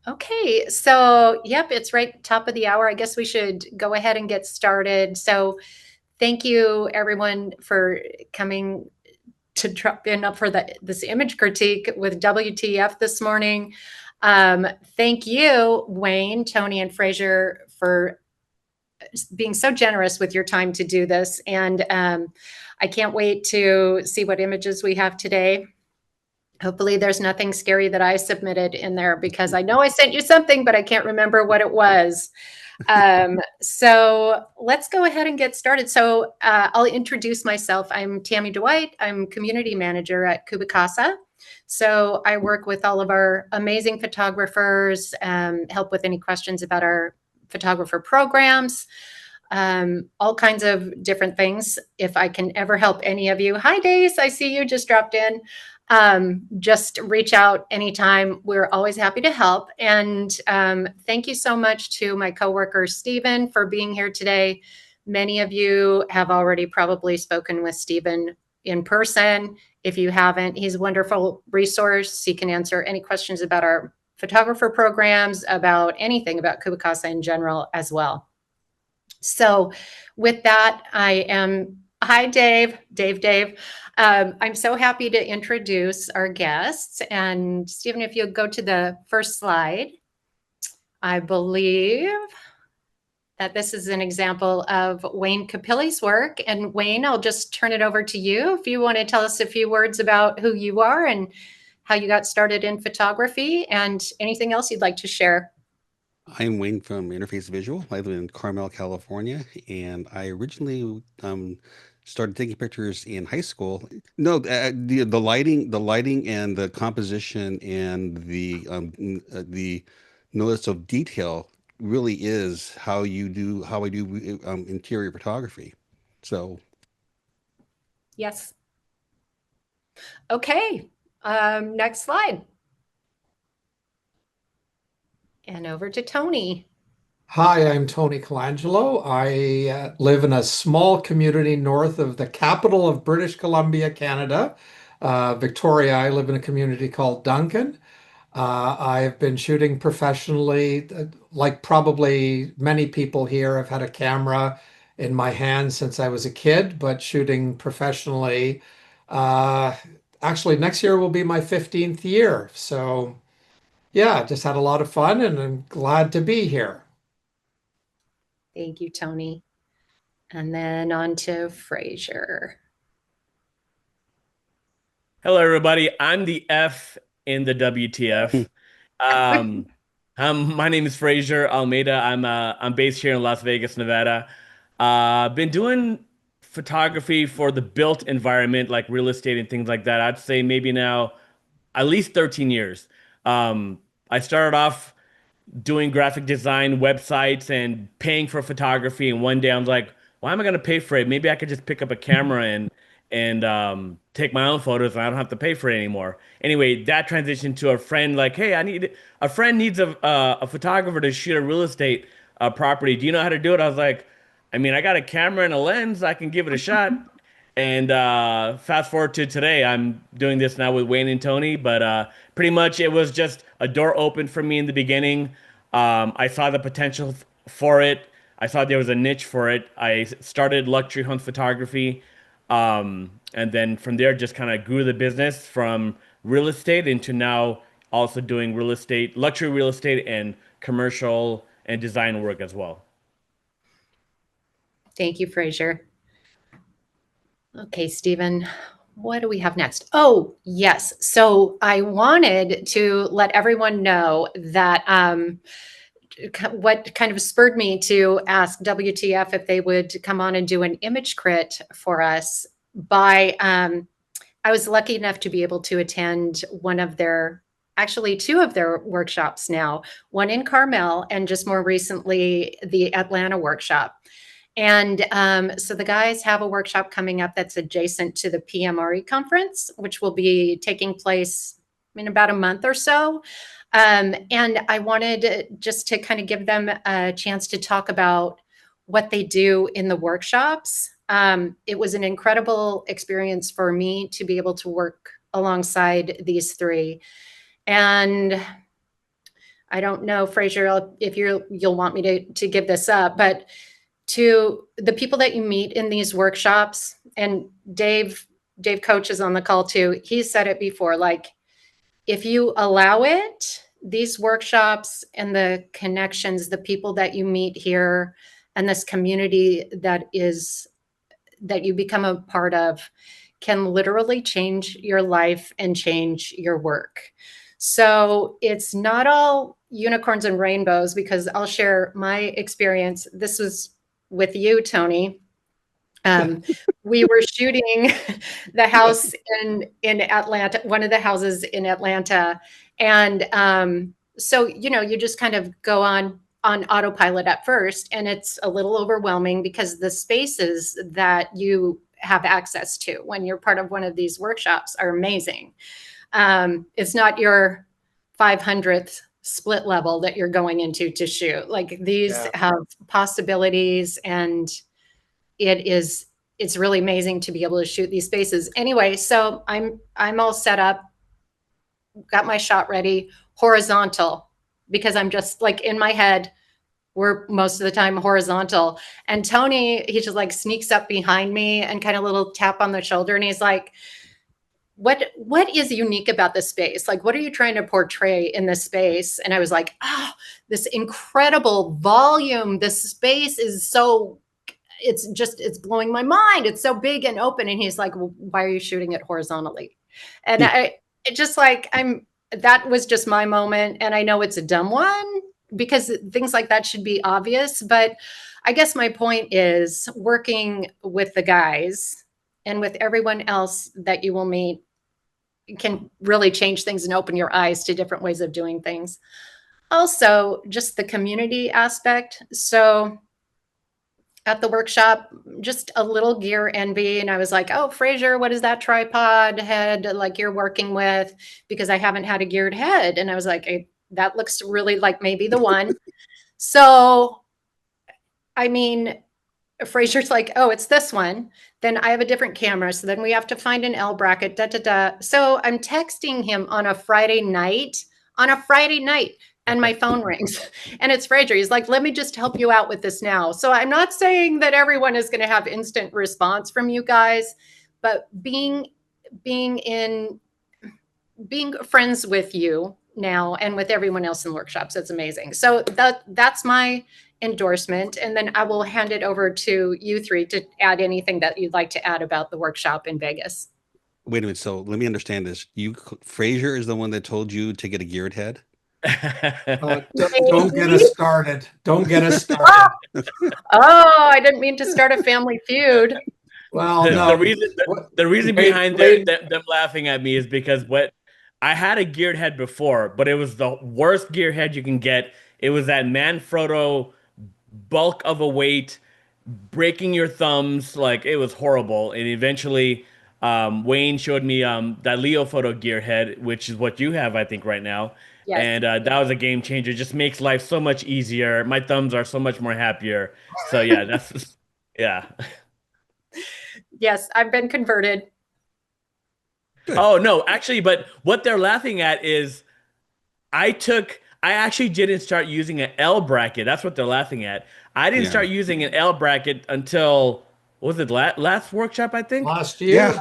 Okay, so yep, it's right top of the hour. I guess we should go ahead and get started. So thank you everyone for coming to drop in up for this image critique with WTF this morning. Thank you, Wayne, Tony, and Fraser for being so generous with your time to do this. And I can't wait to see what images we have today. Hopefully there's nothing scary that I submitted in there because I know I sent you something, but I can't remember what it was. So let's go ahead and get started. So I'll introduce myself. I'm Tammy Dwight. I'm community manager at CubiCasa. So I work with all of our amazing photographers, help with any questions about our photographer programs, all kinds of different things. If I can ever help any of you, hi Dace, I see you just dropped in. Just reach out anytime. We're always happy to help. And thank you so much to my coworker, Stephen, for being here today. Many of you have already probably spoken with Stephen in person. If you haven't, he's a wonderful resource. He can answer any questions about our photographer programs, about anything about CubiCasa in general as well. So with that, hi, Dave. I'm so happy to introduce our guests. And Stephen, if you'll go to the first slide, I believe that this is an example of Wayne Capili's work. And Wayne, I'll just turn it over to you if you want to tell us a few words about who you are and how you got started in photography and anything else you'd like to share. I'm Wayne from Interface Visual. I live in Carmel, California, and I originally started taking pictures in high school. No, the lighting, and the composition, and the notice of detail really is how I do interior photography. So Yes. Okay. Next slide. And over to Tony. Hi, I'm Tony Colangelo. I live in a small community north of the capital of British Columbia, Canada, Victoria. I live in a community called Duncan. I've been shooting professionally, like probably many people here. I've had a camera in my hand since I was a kid, but shooting professionally. Uh, Actually, next year will be my 15th year. So, yeah, just had a lot of fun and I'm glad to be here. Thank you, Tony. And then on to Fraser. Hello, everybody. I'm the F in the WTF. Um, my name is Fraser Almeida. I'm based here in Las Vegas, Nevada. Been doing photography for the built environment, like real estate and things like that. I'd say maybe now at least 13 years. I started off doing graphic design websites and paying for photography. And one day I was like, why am I gonna pay for it? Maybe I could just pick up a camera and take my own photos and I don't have to pay for it anymore. Anyway, that transitioned to a friend like, hey, I need a friend needs a photographer to shoot a real estate property. Do you know how to do it? I was like, I mean, I got a camera and a lens. I can give it a shot. And fast forward to today, I'm doing this now with Wayne and Tony, but pretty much it was just a door open for me in the beginning. I saw the potential for it. I saw there was a niche for it. I started luxury hunt photography, and then from there just kind of grew the business from real estate into now also doing real estate, luxury real estate, and commercial and design work as well. Thank you, Fraser. Okay, Stephen, what do we have next? Oh, yes. So I wanted to let everyone know that what kind of spurred me to ask WTF if they would come on and do an image crit for us I was lucky enough to be able to attend actually two of their workshops now, one in Carmel and just more recently the Atlanta workshop. And so the guys have a workshop coming up that's adjacent to the PMRE conference, which will be taking place in about a month or so. And I wanted just to kind of give them a chance to talk about what they do in the workshops. It was an incredible experience for me to be able to work alongside these three. And I don't know, Fraser, if you'll want me to give this up, but to the people that you meet in these workshops, and Dave Coach is on the call too. He said it before, like, if you allow it, these workshops and the connections, the people that you meet here, and this community that you become a part of can literally change your life and change your work. So it's not all unicorns and rainbows, because I'll share my experience. This was with you, Tony. We were shooting the house in Atlanta, one of the houses in Atlanta, and so you just kind of go on autopilot at first, and it's a little overwhelming because the spaces that you have access to when you're part of one of these workshops are amazing. It's not your 500th split level that you're going into to shoot. Like, these have possibilities, and it's really amazing to be able to shoot these spaces. Anyway, so I'm all set up, got my shot ready, horizontal, because I'm just like, in my head, we're most of the time horizontal. And Tony, he just like sneaks up behind me and kind of little tap on the shoulder, and he's like, what is unique about this space? Like, what are you trying to portray in this space? And I was like, oh, this incredible volume. This space is so, it's blowing my mind. It's so big and open. And he's like, well, why are you shooting it horizontally? And that was just my moment. And I know it's a dumb one, because things like that should be obvious. But I guess my point is, working with the guys and with everyone else that you will meet can really change things and open your eyes to different ways of doing things. Also, just the community aspect. So at the workshop, just a little gear envy. And I was like, oh, Fraser, what is that tripod head like you're working with? Because I haven't had a geared head. And I was like, that looks really like maybe the one. So, I mean, Fraser's like, oh, it's this one. Then I have a different camera. So then we have to find an L bracket, da, da, da. So I'm texting him on a Friday night, and my phone rings, and it's Fraser. He's like, let me just help you out with this now. So I'm not saying that everyone is going to have instant response from you guys, but being friends with you now and with everyone else in workshops, it's amazing. So that's my endorsement. And then I will hand it over to you three to add anything that you'd like to add about the workshop in Vegas. Wait a minute. So let me understand this. Fraser is the one that told you to get a geared head? Don't get us started. Don't get us started. Oh, I didn't mean to start a family feud. Well, no. The reason behind them laughing at me is because I had a geared head before, but it was the worst gear head you can get. It was that Manfrotto bulk of a weight, breaking your thumbs. Like, it was horrible. And eventually, Wayne showed me that Leo Photo gear head, which is what you have, I think, right now. Yes. And that was a game changer. It just makes life so much easier. My thumbs are so much more happier. So yeah, yeah. Yes, I've been converted. Good. Oh no, actually, but what they're laughing at is I actually didn't start using an L bracket. That's what they're laughing at. I didn't start using an L bracket until, was it last workshop, I think? Last year. Yeah.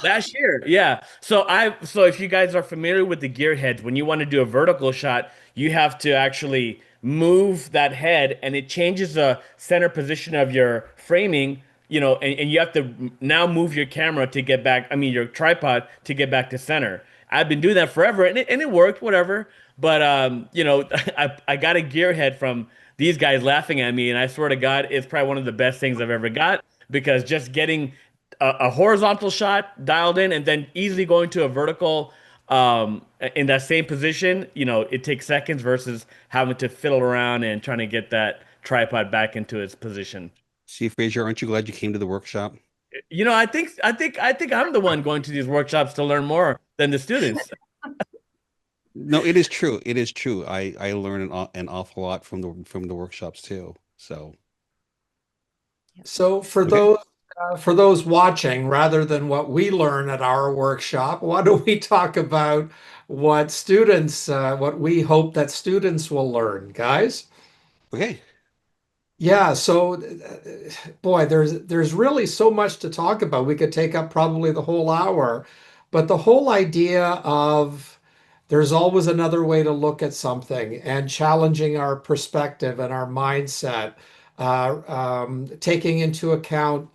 Last year, yeah. So if you guys are familiar with the gear heads, when you want to do a vertical shot, you have to actually move that head, and it changes the center position of your framing, and you have to now move your camera to get back, your tripod to get back to center. I've been doing that forever, and it worked, whatever. But I got a gear head from these guys laughing at me, and I swear to God, it's probably one of the best things I've ever got, because just getting a horizontal shot dialed in and then easily going to a vertical in that same position, it takes seconds versus having to fiddle around and trying to get that tripod back into its position. See, Fraser, aren't you glad you came to the workshop? I think I'm the one going to these workshops to learn more than the students. No, it is true. It is true. I learn an awful lot from the workshops too. So for those For those watching, rather than what we learn at our workshop, why don't we talk about what we hope that students will learn, guys? Okay. Yeah, so boy, there's really so much to talk about. We could take up probably the whole hour, but the whole idea of there's always another way to look at something and challenging our perspective and our mindset, taking into account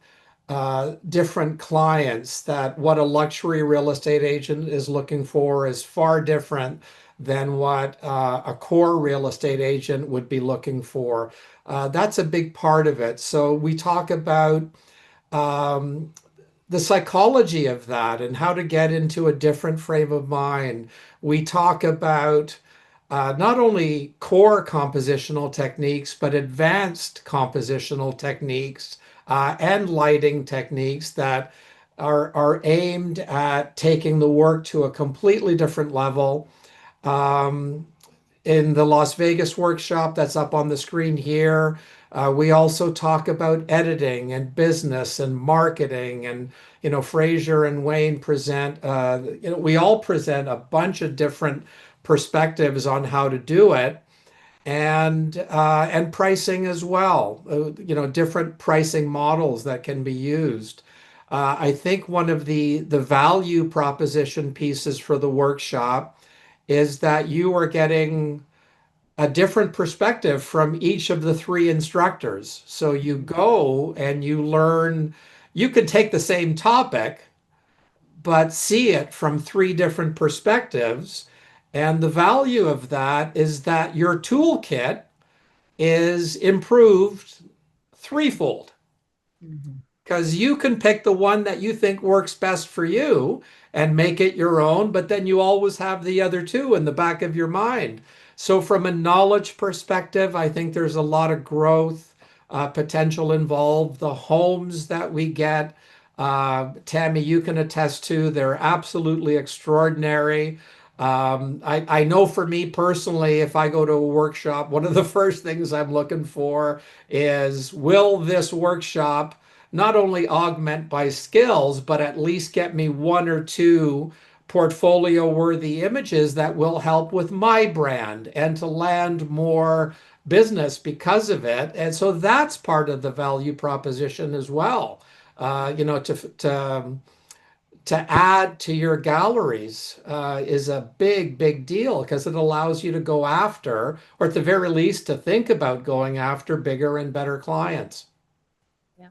different clients, that what a luxury real estate agent is looking for is far different than what a core real estate agent would be looking for. That's a big part of it. So we talk about um, the psychology of that and how to get into a different frame of mind. We talk about not only core compositional techniques, but advanced compositional techniques and lighting techniques that are aimed at taking the work to a completely different level. Um, in the Las Vegas workshop that's up on the screen here, we also talk about editing and business and marketing. And, Fraser and Wayne present, we all present a bunch of different perspectives on how to do it and pricing as well, different pricing models that can be used. I think one of the value proposition pieces for the workshop is that you are getting a different perspective from each of the three instructors. So you go and you learn, you could take the same topic, but see it from three different perspectives. And the value of that is that your toolkit is improved threefold Mhm. because you can pick the one that you think works best for you and make it your own, but then you always have the other two in the back of your mind. So, from a knowledge perspective, I think there's a lot of growth potential involved. The homes that we get, Tammy, you can attest to, they're absolutely extraordinary. I know for me personally, if I go to a workshop, one of the first things I'm looking for is, will this workshop not only augment my skills, but at least get me one or two portfolio worthy images that will help with my brand and to land more business because of it. And so that's part of the value proposition as well. To add to your galleries is a big deal because it allows you to go after, or at the very least, to think about going after bigger and better clients. Yeah.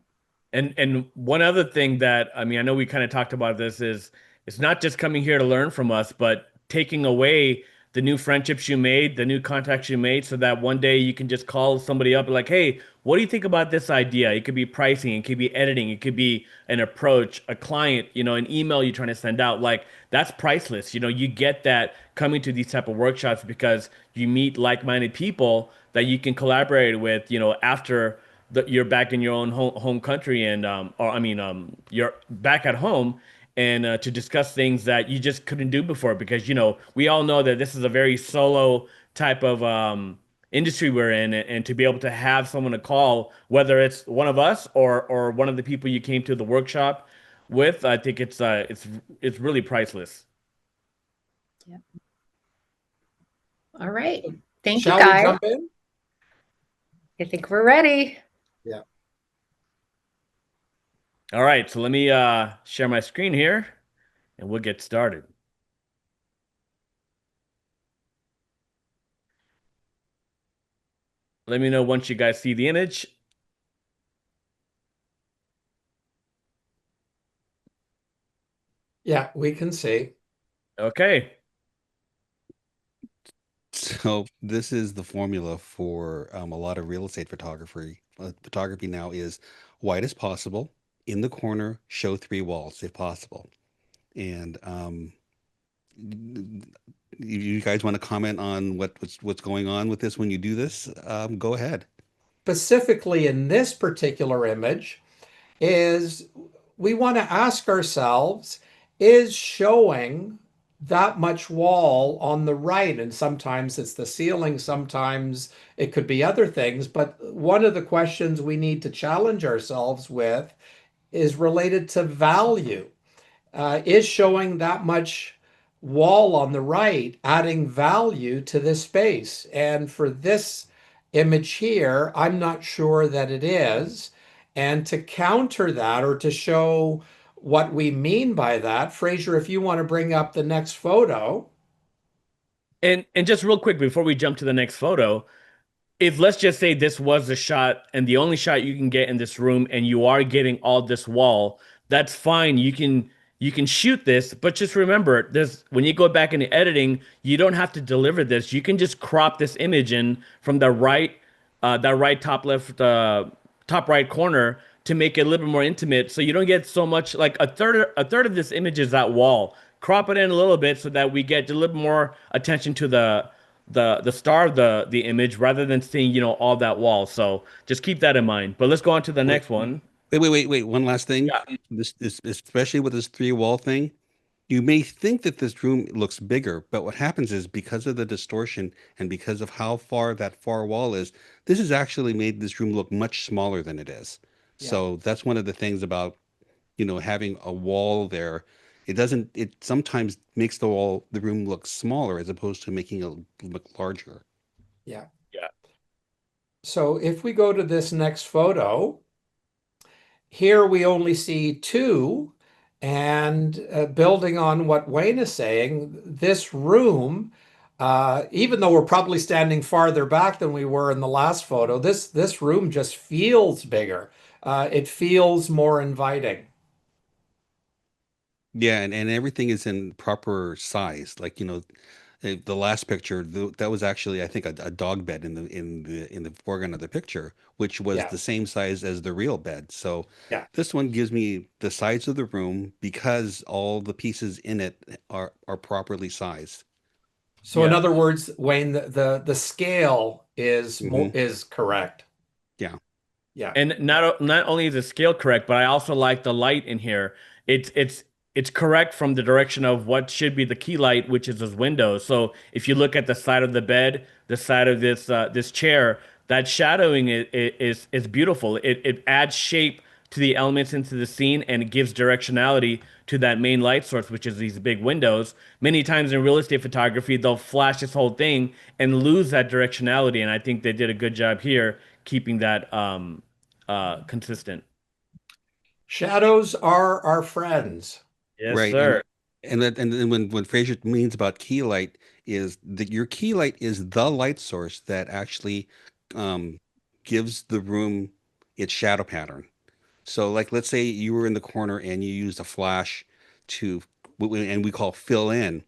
And one other thing that, I mean, I know we kind of talked about this, is it's not just coming here to learn from us, but taking away the new friendships you made, the new contacts you made, so that one day you can just call somebody up and like, hey, what do you think about this idea? It could be pricing, it could be editing, it could be an approach, a client, an email you're trying to send out. Like, that's priceless. You get that coming to these type of workshops because you meet like-minded people that you can collaborate with, after you're back in your own home country, and or I mean you're back at home, and to discuss things that you just couldn't do before, because we all know that this is a very solo type of industry we're in, and to be able to have someone to call, whether it's one of us or one of the people you came to the workshop with, I think it's really priceless. Yeah. All right. Thank you, Shall we guys. jump in? I think we're ready. Yeah. All right, so let me share my screen here and we'll get started. Let me know once you guys see the image. Yeah, we can see. Okay. So this is the formula for a lot of real estate photography. Photography now is wide as possible, in the corner, show three walls if possible. And you guys want to comment on what's going on with this when you do this? Go ahead. Specifically in this particular image, is we want to ask ourselves, is showing that much wall on the right? And sometimes it's the ceiling, sometimes it could be other things. But one of the questions we need to challenge ourselves with is related to value. Is showing that much wall on the right adding value to this space? And for this image here, I'm not sure that it is. And to counter that, or to show what we mean by that, Fraser, if you want to bring up the next photo. And just real quick before we jump to the next photo, if let's just say this was the shot and the only shot you can get in this room and you are getting all this wall, that's fine. You can shoot this, but just remember this: when you go back into editing, you don't have to deliver this. You can just crop this image in from the right, that right top left, top right corner to make it a little bit more intimate, so you don't get so much, like a third of this image is that wall. Crop it in a little bit so that we get a little more attention to the star of the image rather than seeing all that wall. So just keep that in mind. But let's go on to the next one. Wait. One last thing. Yeah. This especially with this three wall thing. You may think that this room looks bigger, but what happens is because of the distortion and because of how far that far wall is, this has actually made this room look much smaller than it is. Yeah. So that's one of the things about, having a wall there. It sometimes makes the room look smaller as opposed to making it look larger. Yeah. Yeah. So if we go to this next photo, here we only see two. And building on what Wayne is saying, this room, even though we're probably standing farther back than we were in the last photo, this room just feels bigger. It feels more inviting. Yeah, and everything is in proper size. Like, the last picture, that was actually, I think, a dog bed in the foreground of the picture, which was Yeah. the same size as the real bed. So Yeah. this one gives me the size of the room because all the pieces in it are properly sized. So in Yeah. other words, Wayne, the scale is Hmm. is correct. Yeah. Yeah. And not only is the scale correct, but I also like the light in here. It's correct from the direction of what should be the key light, which is this window. So if you look at the side of the bed, the side of this chair, that shadowing is beautiful. It adds shape to the elements into the scene, and it gives directionality to that main light source, which is these big windows. Many times in real estate photography, they'll flash this whole thing and lose that directionality, and I think they did a good job here keeping that consistent. Shadows are our friends. Yes, Right. And sir. and then when Fraser means about key light is that your key light is the light source that actually um, gives the room its shadow pattern. So, like, let's say you were in the corner and you used a flash to, and we call fill in.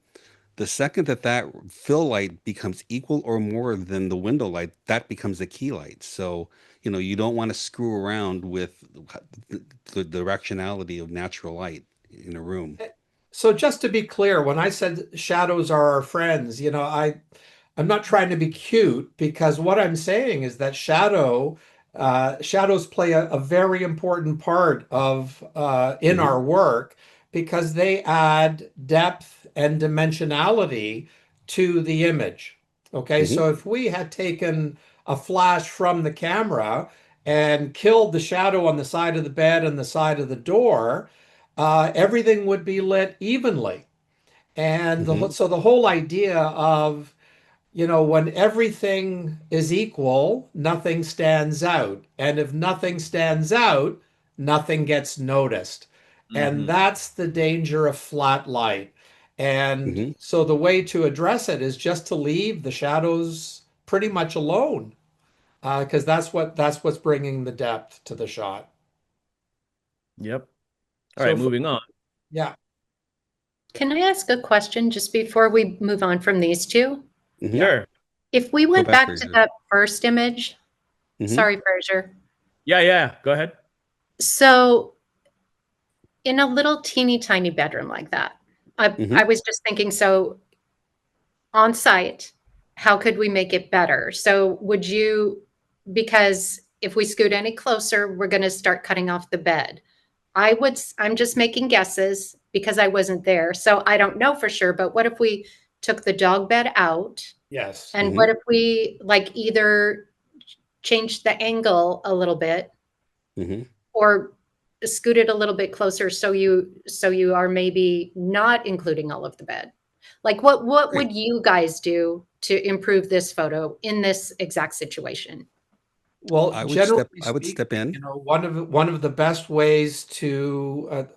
The second that fill light becomes equal or more than the window light, that becomes a key light. So, you don't want to screw around with the directionality of natural light in a room. So just to be clear, when I said shadows are our friends, I'm not trying to be cute, because what I'm saying is that shadows play a very important part of in Hmm. our work, because they add depth and dimensionality to the image. Okay, Hmm. so if we had taken a flash from the camera and killed the shadow on the side of the bed and the side of the door, everything would be lit evenly. And Hmm. so the whole idea of, when everything is equal, nothing stands out. And if nothing stands out, nothing gets noticed. And Hmm. that's the danger of flat light. And Hmm. so the way to address it is just to leave the shadows pretty much alone, because that's what's bringing the depth to the shot. Yep. All So right, moving on. yeah, Can I ask a question just before we move on from these two? Hmm. yeah. Sure. If we Go went back, back to Fraser. that first image, Hmm. sorry, Fraser. Yeah, yeah. Go ahead. So in a little teeny tiny bedroom like that, I Hmm. was just thinking, so on site, how could we make it better? So would you, because if we scoot any closer, we're going to start cutting off the bed. I'm just making guesses because I wasn't there. So I don't know for sure, but what if we took the dog bed out? Yes. And Hmm. what if we like either changed the angle a little bit Hmm. or scoot it a little bit closer so you are maybe not including all of the bed? Like what Great. would you guys do to improve this photo in this exact situation? Well, generally I would speaking, step in. one of the best ways to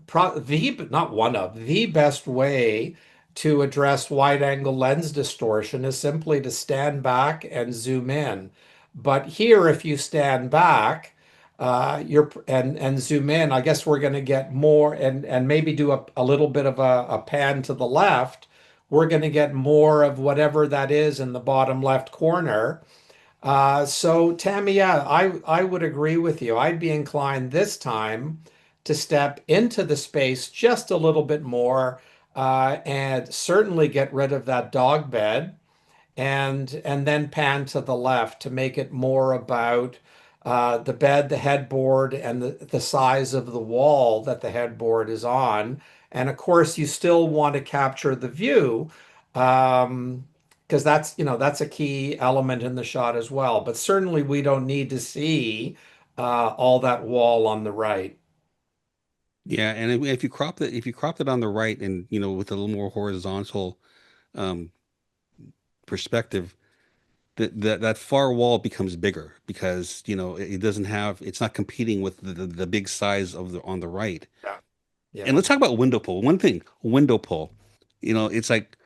not one of the best way to address wide angle lens distortion is simply to stand back and zoom in. But here, if you stand back, you're and zoom in, I guess we're going to get more and maybe do a little bit of a pan to the left. We're going to get more of whatever that is in the bottom left corner. So Tammy, yeah, I would agree with you. I'd be inclined this time to step into the space just a little bit more, and certainly get rid of that dog bed and then pan to the left to make it more about the bed, the headboard, and the size of the wall that the headboard is on. And of course, you still want to capture the view, because that's a key element in the shot as well. But certainly, we don't need to see all that wall on the right. Yeah, and if you cropped it on the right and with a little more horizontal um, perspective, that far wall becomes bigger because it doesn't have it's not competing with the big size of the on the right. Yeah. And Yeah. let's talk about window pull. One thing, window pull. It's like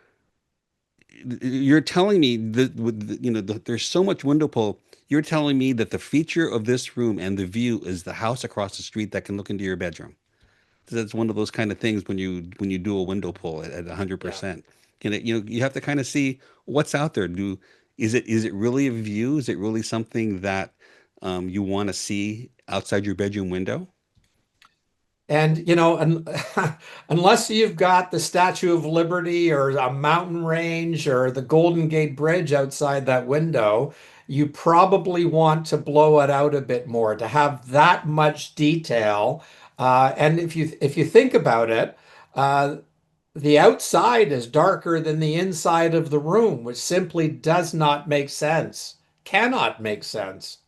you're telling me that there's so much window pull. You're telling me that the feature of this room and the view is the house across the street that can look into your bedroom. That's one of those kind of things when you do a window pull at Yeah. 100%. And you have to kind of see what's out there. Is it really a view? Is it really something that you want to see outside your bedroom window? And unless you've got the Statue of Liberty or a mountain range or the Golden Gate Bridge outside that window, you probably want to blow it out a bit more to have that much detail. And if you think about it, uh, the outside is darker than the inside of the room, which simply does not make sense. Cannot make sense.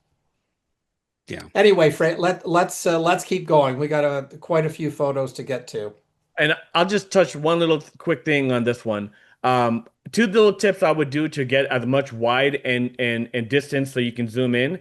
Yeah. Anyway, let's keep going. We got quite a few photos to get to. And I'll just touch one little quick thing on this one. Two little tips I would do to get as much wide and distance so you can zoom in.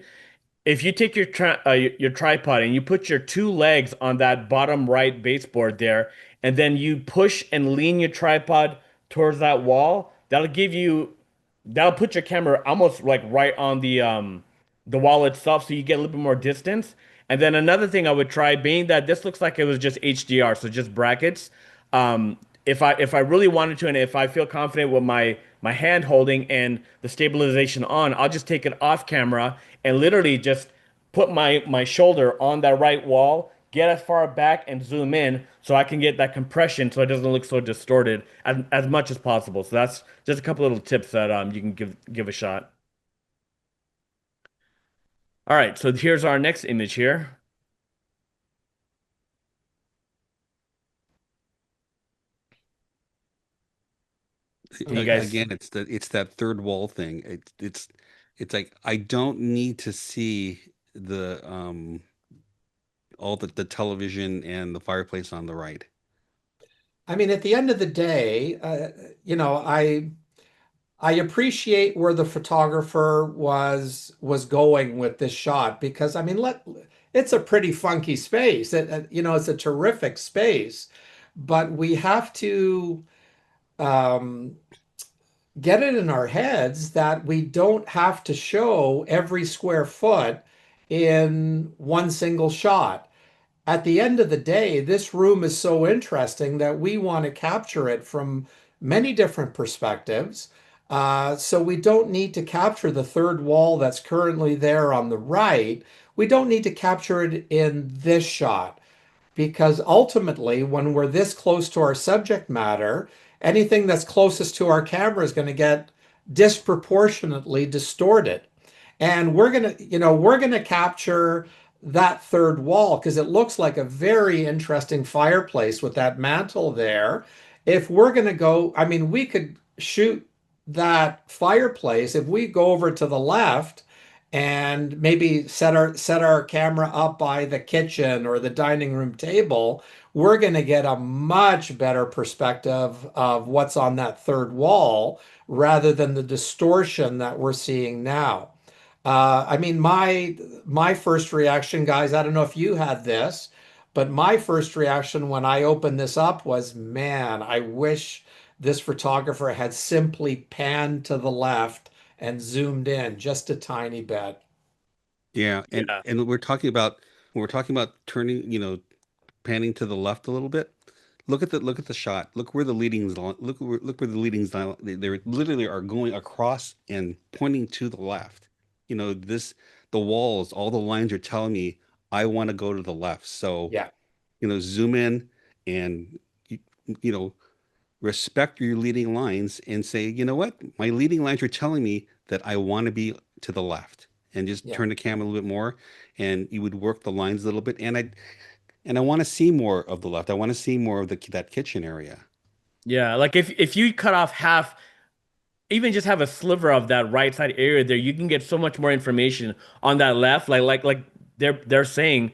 If you take your tripod and you put your two legs on that bottom right baseboard there, and then you push and lean your tripod towards that wall, that'll put your camera almost like right on the wall itself, so you get a little bit more distance. And then another thing I would try, being that this looks like it was just HDR, so just brackets. If I really wanted to, and if I feel confident with my hand holding and the stabilization on, I'll just take it off camera and literally just put my shoulder on that right wall, get as far back and zoom in so I can get that compression so it doesn't look so distorted as much as possible. So that's just a couple little tips that you can give a shot. All right, so here's our next image here. Can you guys? Again, it's that third wall thing. It's like I don't need to see the all the television and the fireplace on the right. I mean, at the end of the day, you know, I appreciate where the photographer was going with this shot because I mean, it's a pretty funky space. It's a terrific space, but we have to um, get it in our heads that we don't have to show every square foot in one single shot. At the end of the day, this room is so interesting that we want to capture it from many different perspectives. So we don't need to capture the third wall that's currently there on the right. We don't need to capture it in this shot because ultimately, when we're this close to our subject matter, anything that's closest to our camera is going to get disproportionately distorted. And we're gonna capture that third wall because it looks like a very interesting fireplace with that mantle there. If we're gonna go, I mean, we could shoot that fireplace if we go over to the left and maybe set our camera up by the kitchen or the dining room table, we're going to get a much better perspective of what's on that third wall rather than the distortion that we're seeing now. I mean, my first reaction, guys, I don't know if you had this, but my first reaction when I opened this up was, man, I wish this photographer had simply panned to the left and zoomed in just a tiny bit. Yeah, Yeah. and we're talking about when we're talking about turning, panning to the left a little bit. Look at the shot. Look where the leadings look where the leadings they literally are going across and pointing to the left. This the walls, all the lines are telling me I want to go to the left. So, Yeah, zoom in and you, you know respect your leading lines and say, you know what? My leading lines are telling me that I want to be to the left, and just yeah. turn the camera a little bit more, and you would work the lines a little bit. And I want to see more of the left. I want to see more of that kitchen area. Yeah, like if you cut off half, even just have a sliver of that right side area there, you can get so much more information on that left. Like they're saying,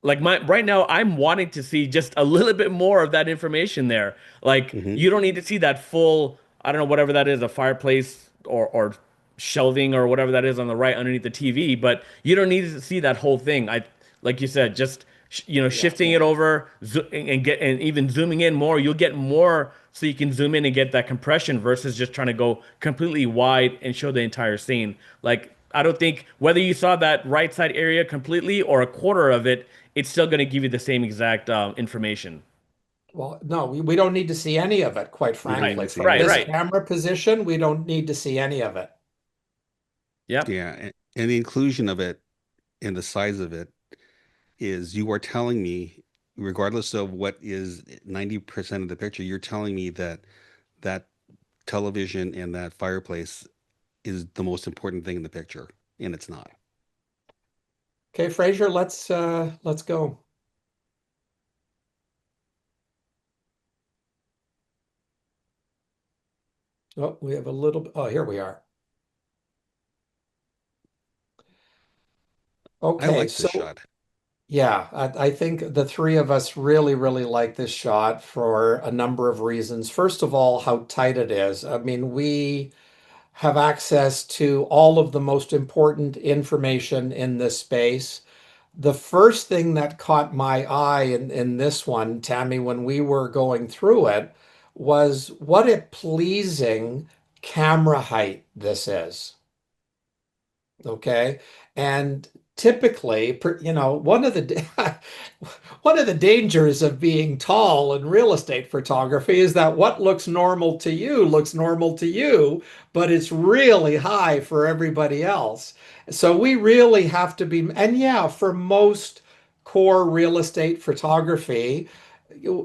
like my right now, I'm wanting to see just a little bit more of that information there. Like Hmm. you don't need to see that full, I don't know, whatever that is, a fireplace or shelving or whatever that is on the right underneath the TV, but you don't need to see that whole thing. I like you said, just Yeah. shifting it over and even zooming in more, you'll get more so you can zoom in and get that compression versus just trying to go completely wide and show the entire scene. Like I don't think whether you saw that right side area completely or a quarter of it, it's still going to give you the same exact information. Well, no, we don't need to see any of it, quite We don't need frankly. to see From any Right, of this it. right. camera position, we don't need to see any of it. Yep. Yeah, and the inclusion of it and the size of it is you are telling me, regardless of what is 90% of the picture, you're telling me that that television and that fireplace is the most important thing in the picture, and it's not. Okay, Fraser, let's go. Oh, we have a little, oh, here we are. I Okay, like this so shot. yeah, I think the three of us really, really like this shot for a number of reasons. First of all, how tight it is. I mean, we have access to all of the most important information in this space. The first thing that caught my eye in this one, Tammy, when we were going through it, was what a pleasing camera height this is. Okay. And typically, one of the one of the dangers of being tall in real estate photography is that what looks normal to you, but it's really high for everybody else. So we really have to be, and yeah, for most core real estate photography,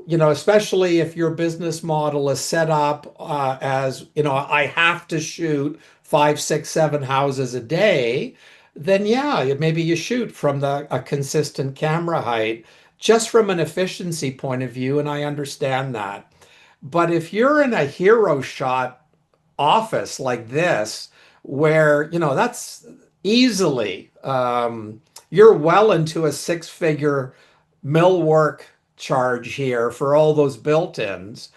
especially if your business model is set up as, I have to shoot five, six, seven houses a day, then yeah, maybe you shoot from a consistent camera height just from an efficiency point of view, and I understand that. But if you're in a hero shot office like this, where, that's easily, you're well into a six-figure millwork charge here for all those built-ins.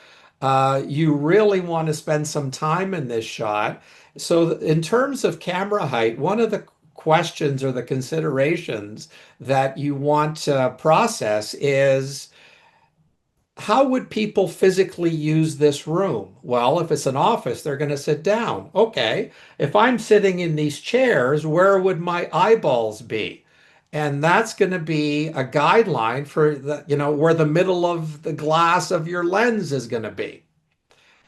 You really want to spend some time in this shot. So in terms of camera height, one of the questions or the considerations that you want to process is, how would people physically use this room? Well, if it's an office, they're going to sit down. Okay. If I'm sitting in these chairs, where would my eyeballs be? And that's going to be a guideline for where the middle of the glass of your lens is going to be.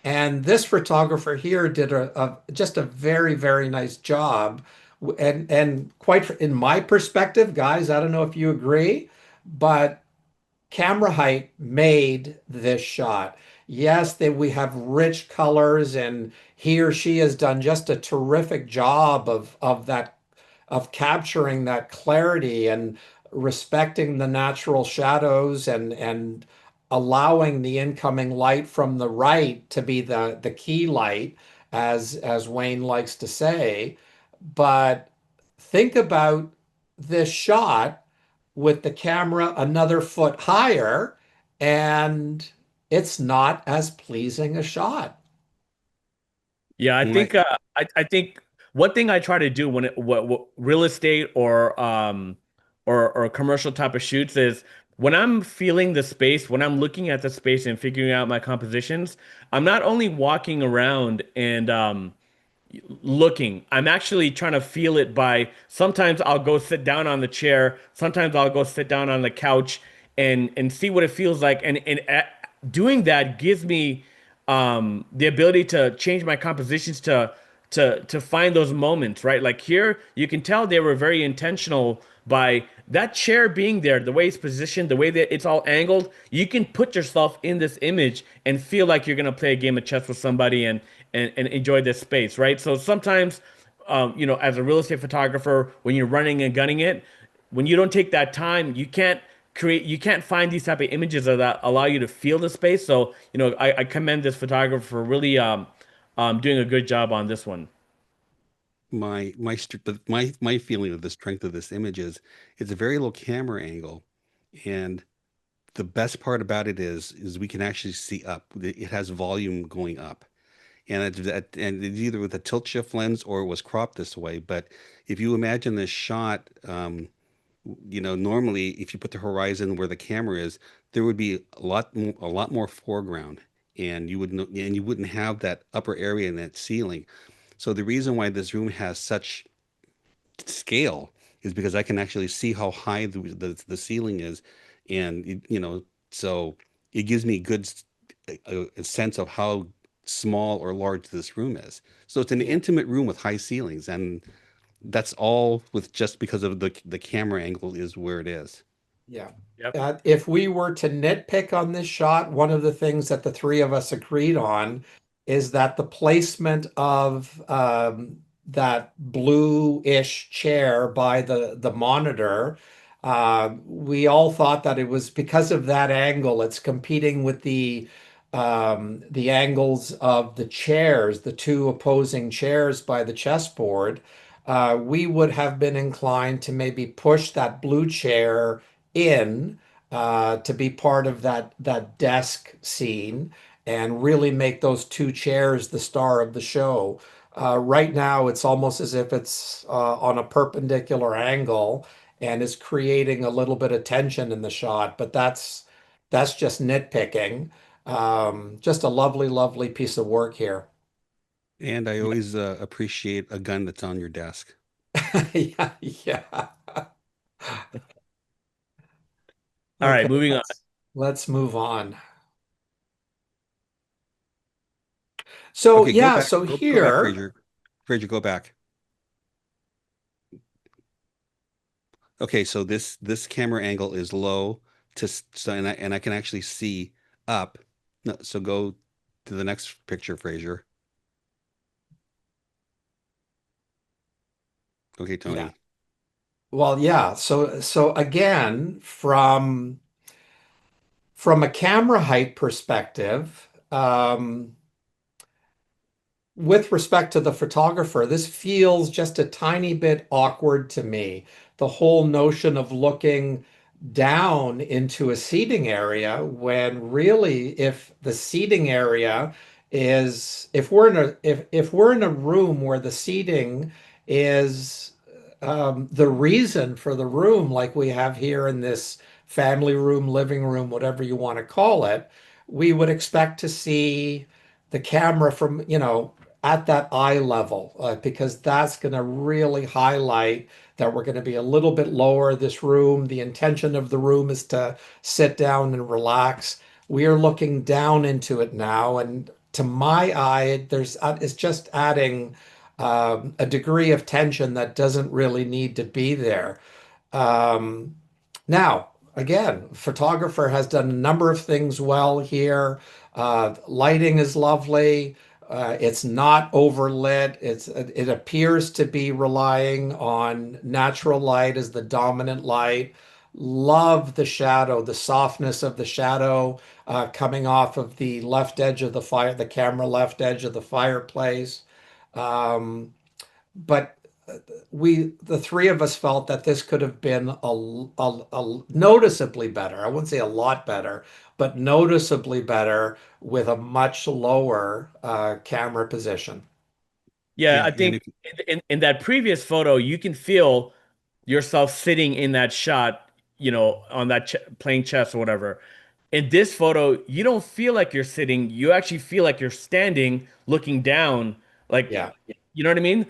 And this photographer here did just a very, very nice job. And quite in my perspective, guys, I don't know if you agree, but camera height made this shot. Yes, we have rich colors, and he or she has done just a terrific job of capturing that clarity and respecting the natural shadows and allowing the incoming light from the right to be the key light, as Wayne likes to say. But think about this shot with the camera another foot higher, and it's not as pleasing a shot. Yeah, I My think I think one thing I try to do when what real estate or commercial type of shoots is when I'm feeling the space, when I'm looking at the space and figuring out my compositions, I'm not only walking around and looking. I'm actually trying to feel it by sometimes I'll go sit down on the chair, sometimes I'll go sit down on the couch and see what it feels like. And doing that gives me the ability to change my compositions to find those moments, right? Like here, you can tell they were very intentional by that chair being there, the way it's positioned, the way that it's all angled. You can put yourself in this image and feel like you're gonna play a game of chess with somebody and enjoy this space, right? So sometimes, as a real estate photographer, when you're running and gunning it, when you don't take that time, you can't find these type of images that allow you to feel the space. So, I commend this photographer for really doing a good job on this one. but my feeling of the strength of this image is it's a very low camera angle, and the best part about it is we can actually see up. It has volume going up, and it's either with a tilt shift lens or it was cropped this way. But if you imagine this shot, normally if you put the horizon where the camera is, there would be a lot more foreground, and you wouldn't have that upper area in that ceiling. So the reason why this room has such scale is because I can actually see how high the ceiling is, and so it gives me a sense of how small or large this room is. So it's an Yeah. intimate room with high ceilings, and that's all with just because of the camera angle is where it is. Yeah. Yep. If we were to nitpick on this shot, one of the things that the three of us agreed on is that the placement of that blue-ish chair by the monitor, we all thought that it was because of that angle. It's competing with the angles of the chairs, the two opposing chairs by the chessboard. We would have been inclined to maybe push that blue chair in to be part of that desk scene and really make those two chairs the star of the show. Right now, it's almost as if it's on a perpendicular angle and is creating a little bit of tension in the shot, but that's just nitpicking. Just a lovely, lovely piece of work here. And I always appreciate a gun that's on your desk. Yeah, yeah. All Okay, right, moving on. let's move on. So Okay, yeah, so go back, here, Fraser. Fraser, go back. Okay, so this camera angle is low so and I can actually see up. No, so go to the next picture, Fraser. Okay, yeah. Tony. Well, yeah. So again, from a camera height perspective, with respect to the photographer, this feels just a tiny bit awkward to me. The whole notion of looking down into a seating area when really if the seating area is if we're in a room where the seating is the reason for the room like we have here in this family room, living room, whatever you want to call it, we would expect to see the camera from, at that eye level, because that's going to really highlight that we're going to be a little bit lower this room. The intention of the room is to sit down and relax. We are looking down into it now, and to my eye, it's just adding a degree of tension that doesn't really need to be there. Um, Now, again, photographer has done a number of things well here. Lighting is lovely. It's not overlit. It appears to be relying on natural light as the dominant light. Love the shadow, the softness of the shadow coming off of the left edge of the fire, the camera left edge of the fireplace. Um, but the three of us felt that this could have been a noticeably better. I wouldn't say a lot better, but noticeably better with a much lower camera position. Yeah, Yeah, I and think if in that previous photo, you can feel yourself sitting in that shot, on that ch playing chess or whatever. In this photo, you don't feel like you're sitting. You actually feel like you're standing, looking down, like, Yeah. you know what I mean?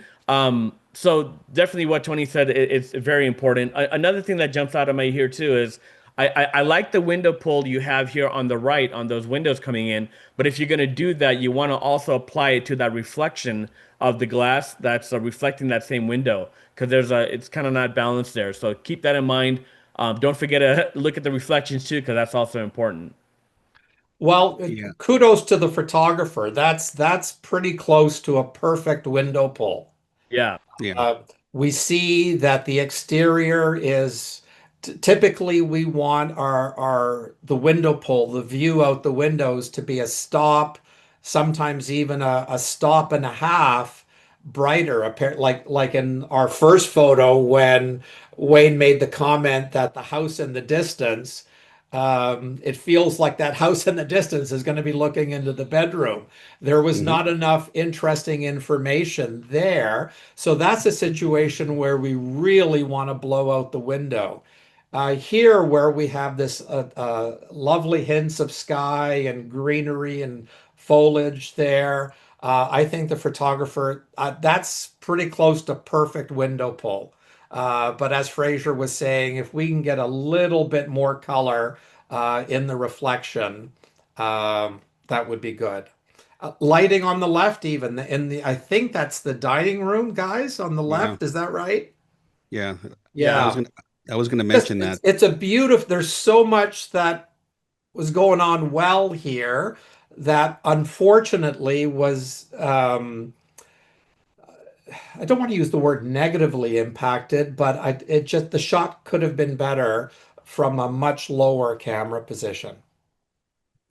So definitely what Tony said, it's very important. Another thing that jumps out of my here too is I like the window pull you have here on the right on those windows coming in. But if you're going to do that, you want to also apply it to that reflection of the glass that's reflecting that same window because it's kind of not balanced there. So keep that in mind. Don't forget to look at the reflections too, because that's also important. Well, yeah, kudos to the photographer. That's pretty close to a perfect window pull. Yeah. yeah, Uh, we see that the exterior is typically we want our the window pull, the view out the windows to be a stop, sometimes even a stop and a half brighter, like in our first photo when Wayne made the comment that the house in the distance, it feels like that house in the distance is going to be looking into the bedroom. There was hmm not enough interesting information there. So that's a situation where we really want to blow out the window. Here, where we have this lovely hints of sky and greenery and foliage there, I think the photographer, that's pretty close to perfect window pull. But as Fraser was saying, if we can get a little bit more color in the reflection, that would be good. Lighting on the left, even in the, I think that's the dining room, guys, on the yeah, left. Is that right? yeah. I Yeah. was Yeah. gonna I was gonna Just mention that. it's a beautiful, there's so much that was going on well here that unfortunately was I don't want to use the word negatively impacted, but it just the shot could have been better from a much lower camera position.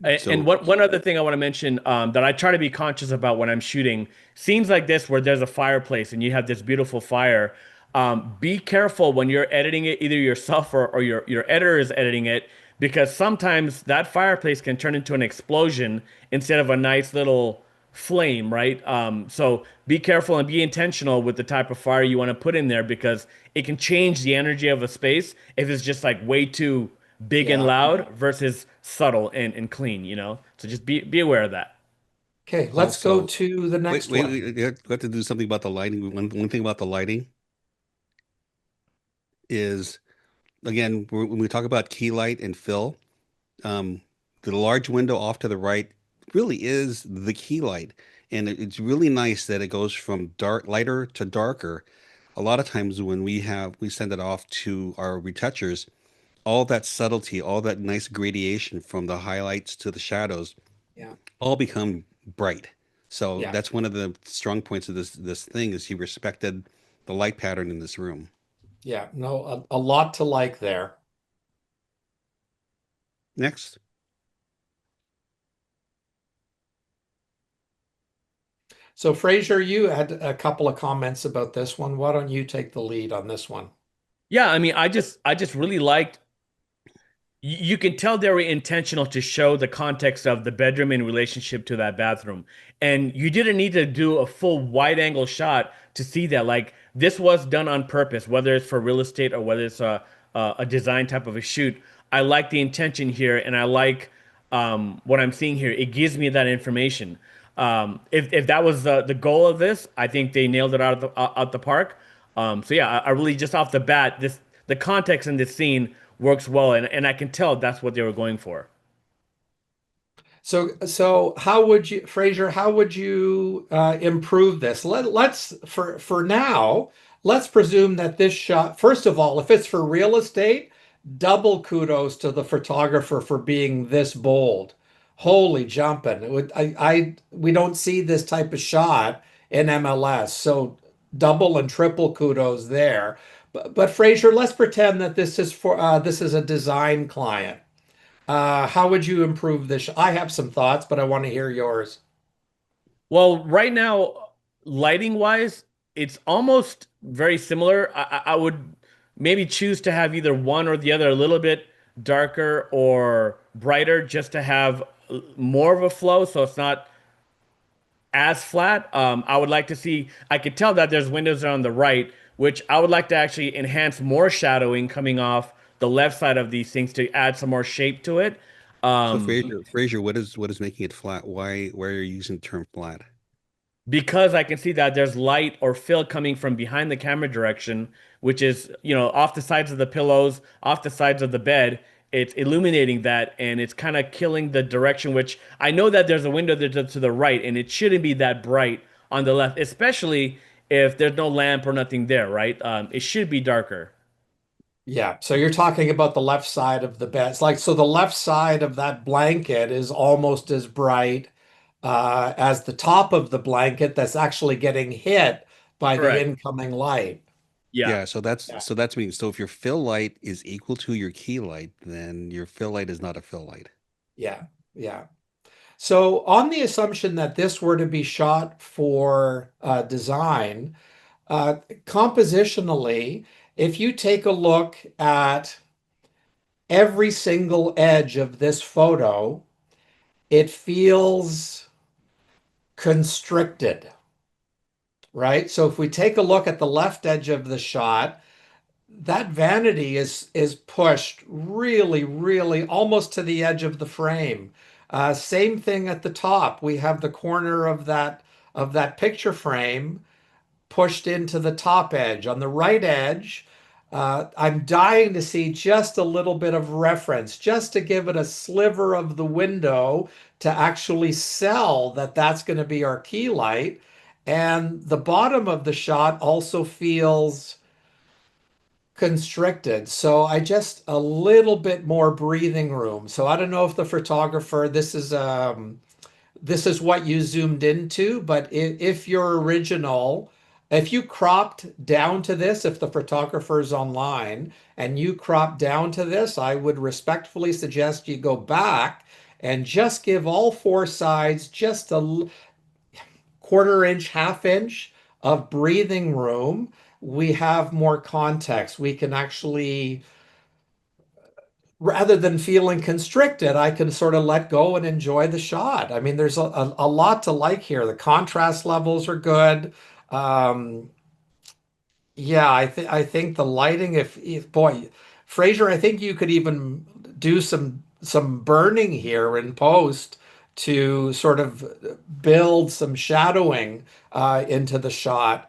And So one other thing I want to mention that I try to be conscious about when I'm shooting scenes like this where there's a fireplace and you have this beautiful fire. Be careful when you're editing it, either yourself or your editor is editing it, because sometimes that fireplace can turn into an explosion instead of a nice little flame, right? So be careful and be intentional with the type of fire you want to put in there because it can change the energy of a space if it's just like way too big and Yeah. loud versus subtle and clean, you know? So just be aware of that. Okay, let's go also, to the wait, next wait, one. we have to do something about the lighting. One thing about the lighting is, again, when we talk about key light and fill, um, the large window off to the right really is the key light. And it's really nice that it goes from dark, lighter to darker. A lot of times when we send it off to our retouchers, all that subtlety, all that nice gradation from the highlights to the shadows Yeah, all become bright. So yeah, that's one of the strong points of this thing is he respected the light pattern in this room. yeah. No, a lot to like there. Next. So Fraser, you had a couple of comments about this one. Why don't you take the lead on this one? Yeah, I mean, I just really liked you can tell they were intentional to show the context of the bedroom in relationship to that bathroom. And you didn't need to do a full wide angle shot to see that. Like this was done on purpose, whether it's for real estate or whether it's a design type of a shoot. I like the intention here, and I like what I'm seeing here. It gives me that information. If that was the goal of this, I think they nailed it out the park. So yeah, I really just off the bat, the context in this scene works well, and I can tell that's what they were going for. So how would you, Fraser, how would you improve this? Let's for now, let's presume that this shot, first of all, if it's for real estate, double kudos to the photographer for being this bold. Holy jumping. We don't see this type of shot in MLS. So double and triple kudos there. But Fraser, let's pretend that this is a design client. How would you improve this? I have some thoughts, but I want to hear yours. Well, right now, lighting wise, it's almost very similar. I would maybe choose to have either one or the other, a little bit darker or brighter, just to have more of a flow, so it's not as flat. I would like to see, I could tell that there's windows on the right, which I would like to actually enhance more shadowing coming off the left side of these things to add some more shape to it. So Um, Fraser, what is making it flat? Why are you using the term flat? because I can see that there's light or fill coming from behind the camera direction, which is, off the sides of the pillows, off the sides of the bed. It's illuminating that, and it's kind of killing the direction, which I know that there's a window there to the right, and it shouldn't be that bright on the left, especially if there's no lamp or nothing there, right? It should be darker. Yeah, so you're talking about the left side of the bed. It's like, so the left side of that blanket is almost as bright as the top of the blanket that's actually getting hit by the Correct. incoming light. Yeah. Yeah, so that's mean. So if your fill light is equal to your key light, then your fill light is not a fill light. Yeah, yeah. So on the assumption that this were to be shot for design, uh, compositionally, if you take a look at every single edge of this photo, it feels constricted, right? So if we take a look at the left edge of the shot, that vanity is pushed really, really almost to the edge of the frame. Same thing at the top. We have the corner of that picture frame pushed into the top edge. On the right edge, I'm dying to see just a little bit of reference, just to give it a sliver of the window to actually sell that that's going to be our key light. And the bottom of the shot also feels constricted. So I just a little bit more breathing room. So I don't know if the photographer, this is what you zoomed into, but if your original, if you cropped down to this, if the photographer's online and you crop down to this, I would respectfully suggest you go back and just give all four sides just a quarter inch, half inch of breathing room. We have more context. We can actually, rather than feeling constricted, I can sort of let go and enjoy the shot. I mean, there's a lot to like here. The contrast levels are good. Um, yeah, I think the lighting, if boy, Fraser, I think you could even do some burning here in post to sort of build some shadowing into the shot.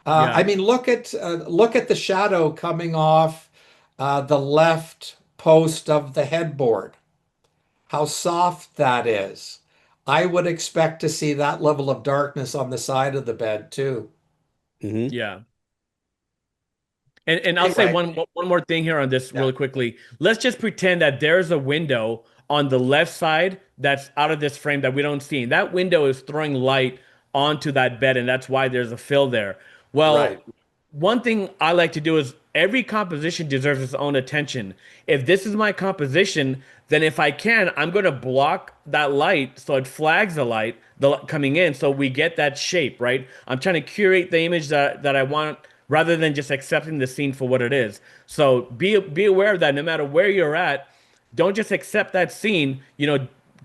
I Yeah. mean, look at the shadow coming off the left post of the headboard. How soft that is. I would expect to see that level of darkness on the side of the bed too. Hmm. Yeah. And I'll say Anyway, one more thing here on this yeah, really quickly. Let's just pretend that there's a window on the left side that's out of this frame that we don't see. And that window is throwing light onto that bed, and that's why there's a fill there. right. Well, one thing I like to do is every composition deserves its own attention. If this is my composition, then if I can, I'm going to block that light so it flags the light coming in so we get that shape, right? I'm trying to curate the image that I want rather than just accepting the scene for what it is. So be aware of that no matter where you're at, don't just accept that scene,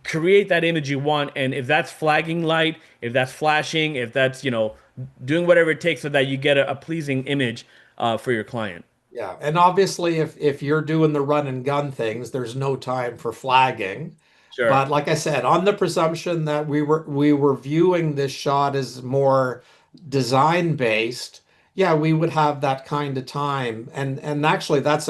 create that image you want, and if that's flagging light, if that's flashing, if that's, doing whatever it takes so that you get a pleasing image for your client. Yeah, and obviously if you're doing the run and gun things, there's no time for flagging. Sure. But like I said, on the presumption that we were viewing this shot as more design based, yeah, we would have that kind of time. And actually that's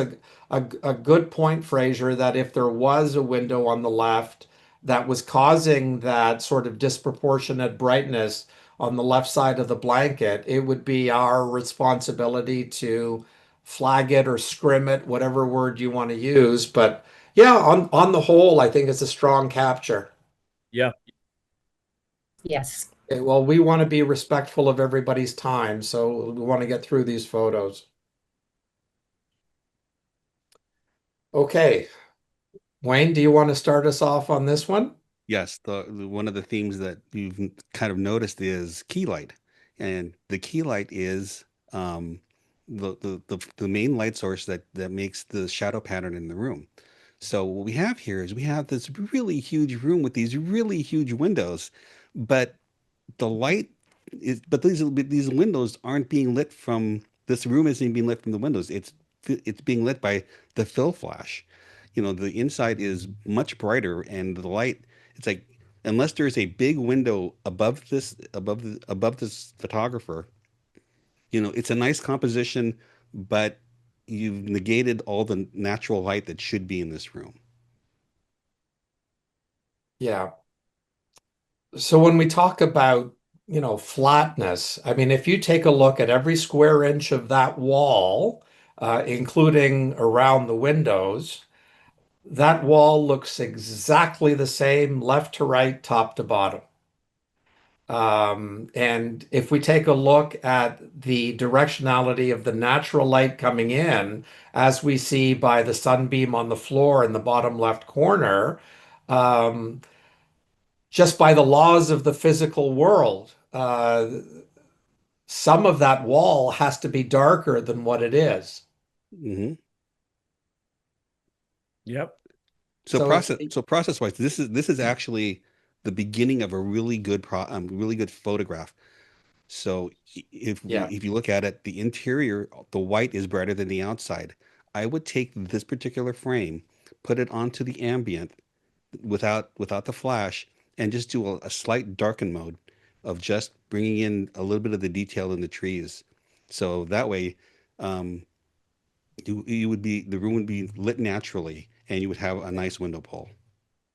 a good point, Fraser, that if there was a window on the left that was causing that sort of disproportionate brightness on the left side of the blanket, it would be our responsibility to flag it or scrim it, whatever word you want to use. But yeah, on the whole, I think it's a strong capture. Yeah. Yes. Well, we want to be respectful of everybody's time, so we want to get through these photos. Okay, Wayne, do you want to start us off on this one? Yes, one of the themes that you've kind of noticed is key light. And the key light is the main light source that makes the shadow pattern in the room. So what we have here is we have this really huge room with these really huge windows, but the light is but these windows aren't being lit from this room isn't being lit from the windows. It's being lit by the fill flash. The inside is much brighter, and the light, it's like, unless there's a big window above this photographer, it's a nice composition, but you've negated all the natural light that should be in this room. Yeah. So when we talk about, flatness, I mean, if you take a look at every square inch of that wall, including around the windows, that wall looks exactly the same left to right, top to bottom. And if we take a look at the directionality of the natural light coming in, as we see by the sunbeam on the floor in the bottom left corner, um, just by the laws of the physical world, some of that wall has to be darker than what it is. Hmm. Yep. So So it's process wise, this is actually the beginning of a really good photograph. So yeah, if you look at it, the interior, the white is brighter than the outside. I would take this particular frame, put it onto the ambient without the flash, and just do a slight darken mode of just bringing in a little bit of the detail in the trees. So that way, um, the room would be lit naturally, and you would have a nice window pull.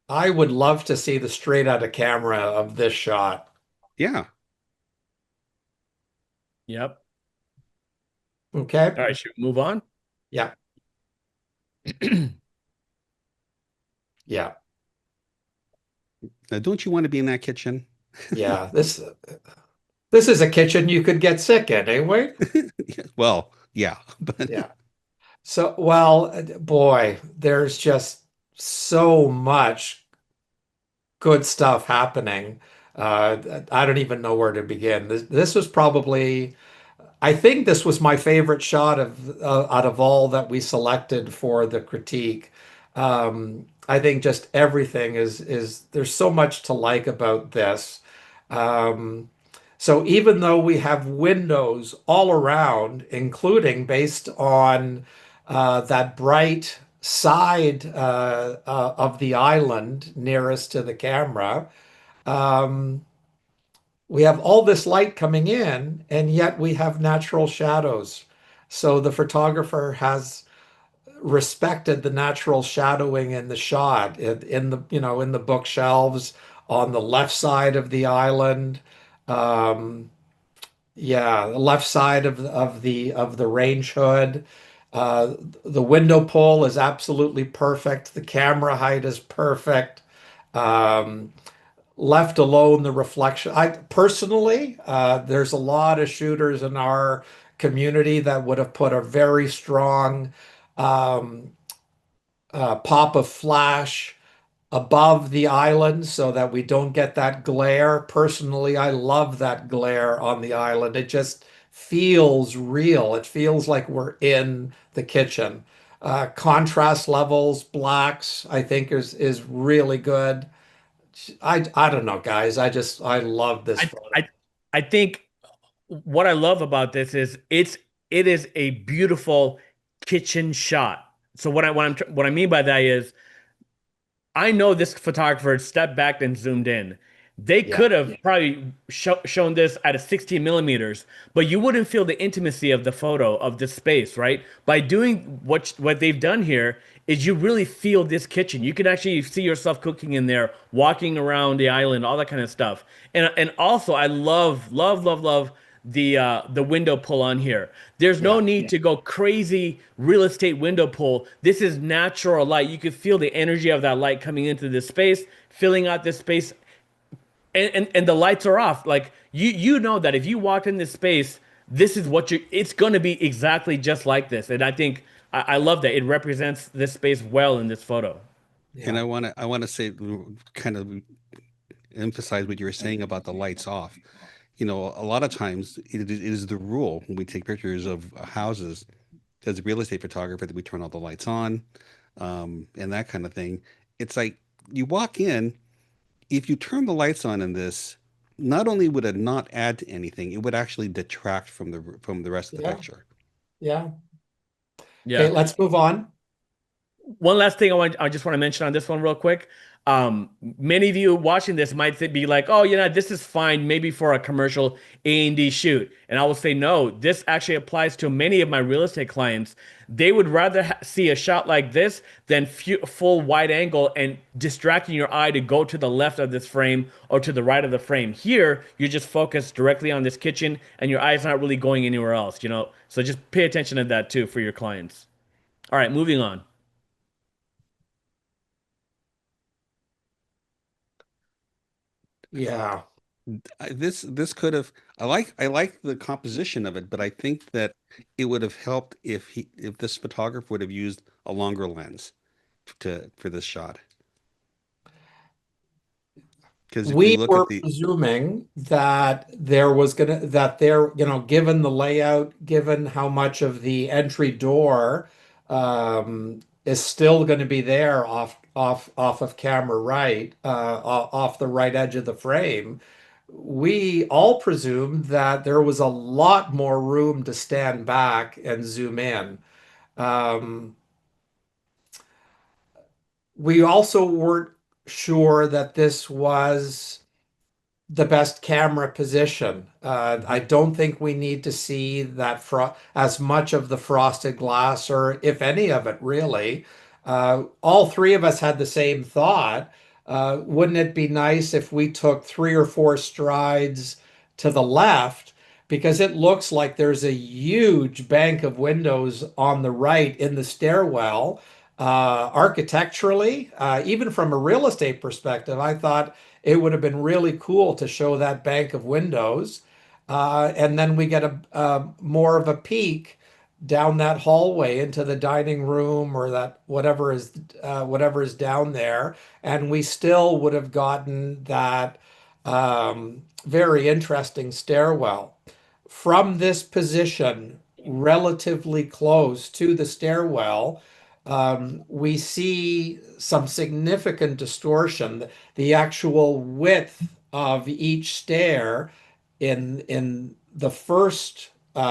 I would love to see the straight out of camera of this shot. Yeah. Yep. Okay. All right, should we move on? Yeah. Yeah. Now, don't you want to be in that kitchen? Yeah. This is a kitchen you could get sick in, eh, Wade? Well, yeah, but Yeah. So, well, boy, there's just so much good stuff happening. I don't even know where to begin. This was probably, I think this was my favorite shot of out of all that we selected for the critique. I think just everything is there's so much to like about this. Um, so even though we have windows all around, including based on that bright side of the island nearest to the camera, um, we have all this light coming in, and yet we have natural shadows. So the photographer has respected the natural shadowing in the shot in the in the bookshelves on the left side of the island. Um, yeah, the left side of the range hood. Uh, the window pull is absolutely perfect. The camera height is perfect. Um, Left alone, the reflection. I personally, there's a lot of shooters in our community that would have put a very strong um, pop of flash above the island so that we don't get that glare. Personally, I love that glare on the island. It just feels real. It feels like we're in the kitchen. Contrast levels, blacks, I think is really good. I don't know, guys. I love this I photo. I I think what I love about this is it is a beautiful kitchen shot. So what I mean by that is I know this photographer stepped back and zoomed in. They Yeah, could have probably shown this at a 16 millimeters, but you wouldn't feel the intimacy of the photo of this space, right? By doing what they've done here is you really feel this kitchen. You can actually see yourself cooking in there, walking around the island, all that kind of stuff. And also I love the window pull on here. There's no yeah, need to go crazy real estate window pull. This is natural light. You can feel the energy of that light coming into this space, filling out this space, and the lights are off. Like you know that if you walk in this space, this is what you it's gonna be exactly just like this. And I think I love that. It represents this space well in this photo. and yeah, I want to say, kind of emphasize what you were saying about the lights off. a lot of times it is the rule when we take pictures of houses as a real estate photographer that we turn all the lights on, and that kind of thing. It's like you walk in, if you turn the lights on in this, not only would it not add to anything, it would actually detract from the rest of the Yeah, picture. yeah. Okay, Yeah. let's move on. One last thing I just want to mention on this one real quick. Many of you watching this might be like, "Oh, this is fine, maybe for a commercial A&D shoot." And I will say, no, this actually applies to many of my real estate clients. They would rather see a shot like this than full wide angle and distracting your eye to go to the left of this frame or to the right of the frame. Here, you're just focused directly on this kitchen, and your eye's not really going anywhere else. So just pay attention to that too for your clients. All right, moving on. Yeah. This could have, I like the composition of it, but I think that it would have helped if this photographer would have used a longer lens for this shot. Because if you We look were at the presuming that given the layout, given how much of the entry door is still going to be there off of camera right, off the right edge of the frame, we all presumed that there was a lot more room to stand back and zoom in. Um, we also weren't sure that this was the best camera position. I don't think we need to see that as much of the frosted glass, or if any of it really. All three of us had the same thought. Wouldn't it be nice if we took 3 or 4 strides to the left? Because it looks like there's a huge bank of windows on the right in the stairwell. Architecturally, even from a real estate perspective, I thought it would have been really cool to show that bank of windows. And then we get a more of a peek down that hallway into the dining room or that whatever is down there, and we still would have gotten that very interesting stairwell. From this position, relatively close to the stairwell, we see some significant distortion. The actual width of each stair in the first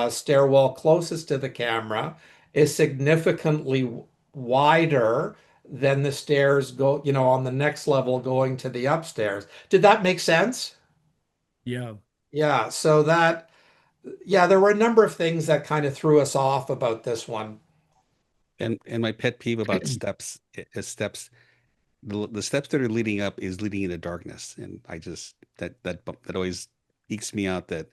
stairwell closest to the camera is significantly wider than the stairs on the next level going to the upstairs. Did that make sense? Yeah. Yeah, yeah, there were a number of things that kind of threw us off about this one. and my pet peeve about steps is steps. The steps that are leading up is leading into darkness, and I just that always ekes me out. That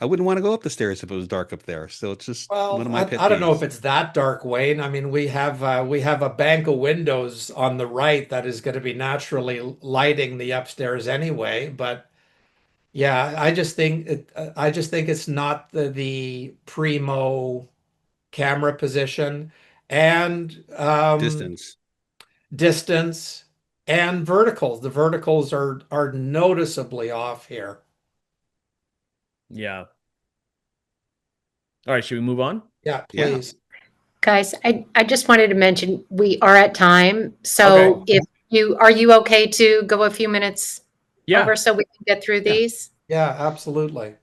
I wouldn't want to go up the stairs if it was dark up there. So it's just one Well, of my pet I don't know if peeves. it's that dark, Wayne. I mean, we have a bank of windows on the right that is going to be naturally lighting the upstairs anyway. But yeah, I just think it's not the primo camera position and Distance. distance and verticals. The verticals are noticeably off here. Yeah. All right, should we move on? Yeah, Yeah. please. Guys, I just wanted to mention we are at time. Okay. So if you are you okay to go a few minutes Yeah. over so we can get through Yeah, these? yeah, absolutely.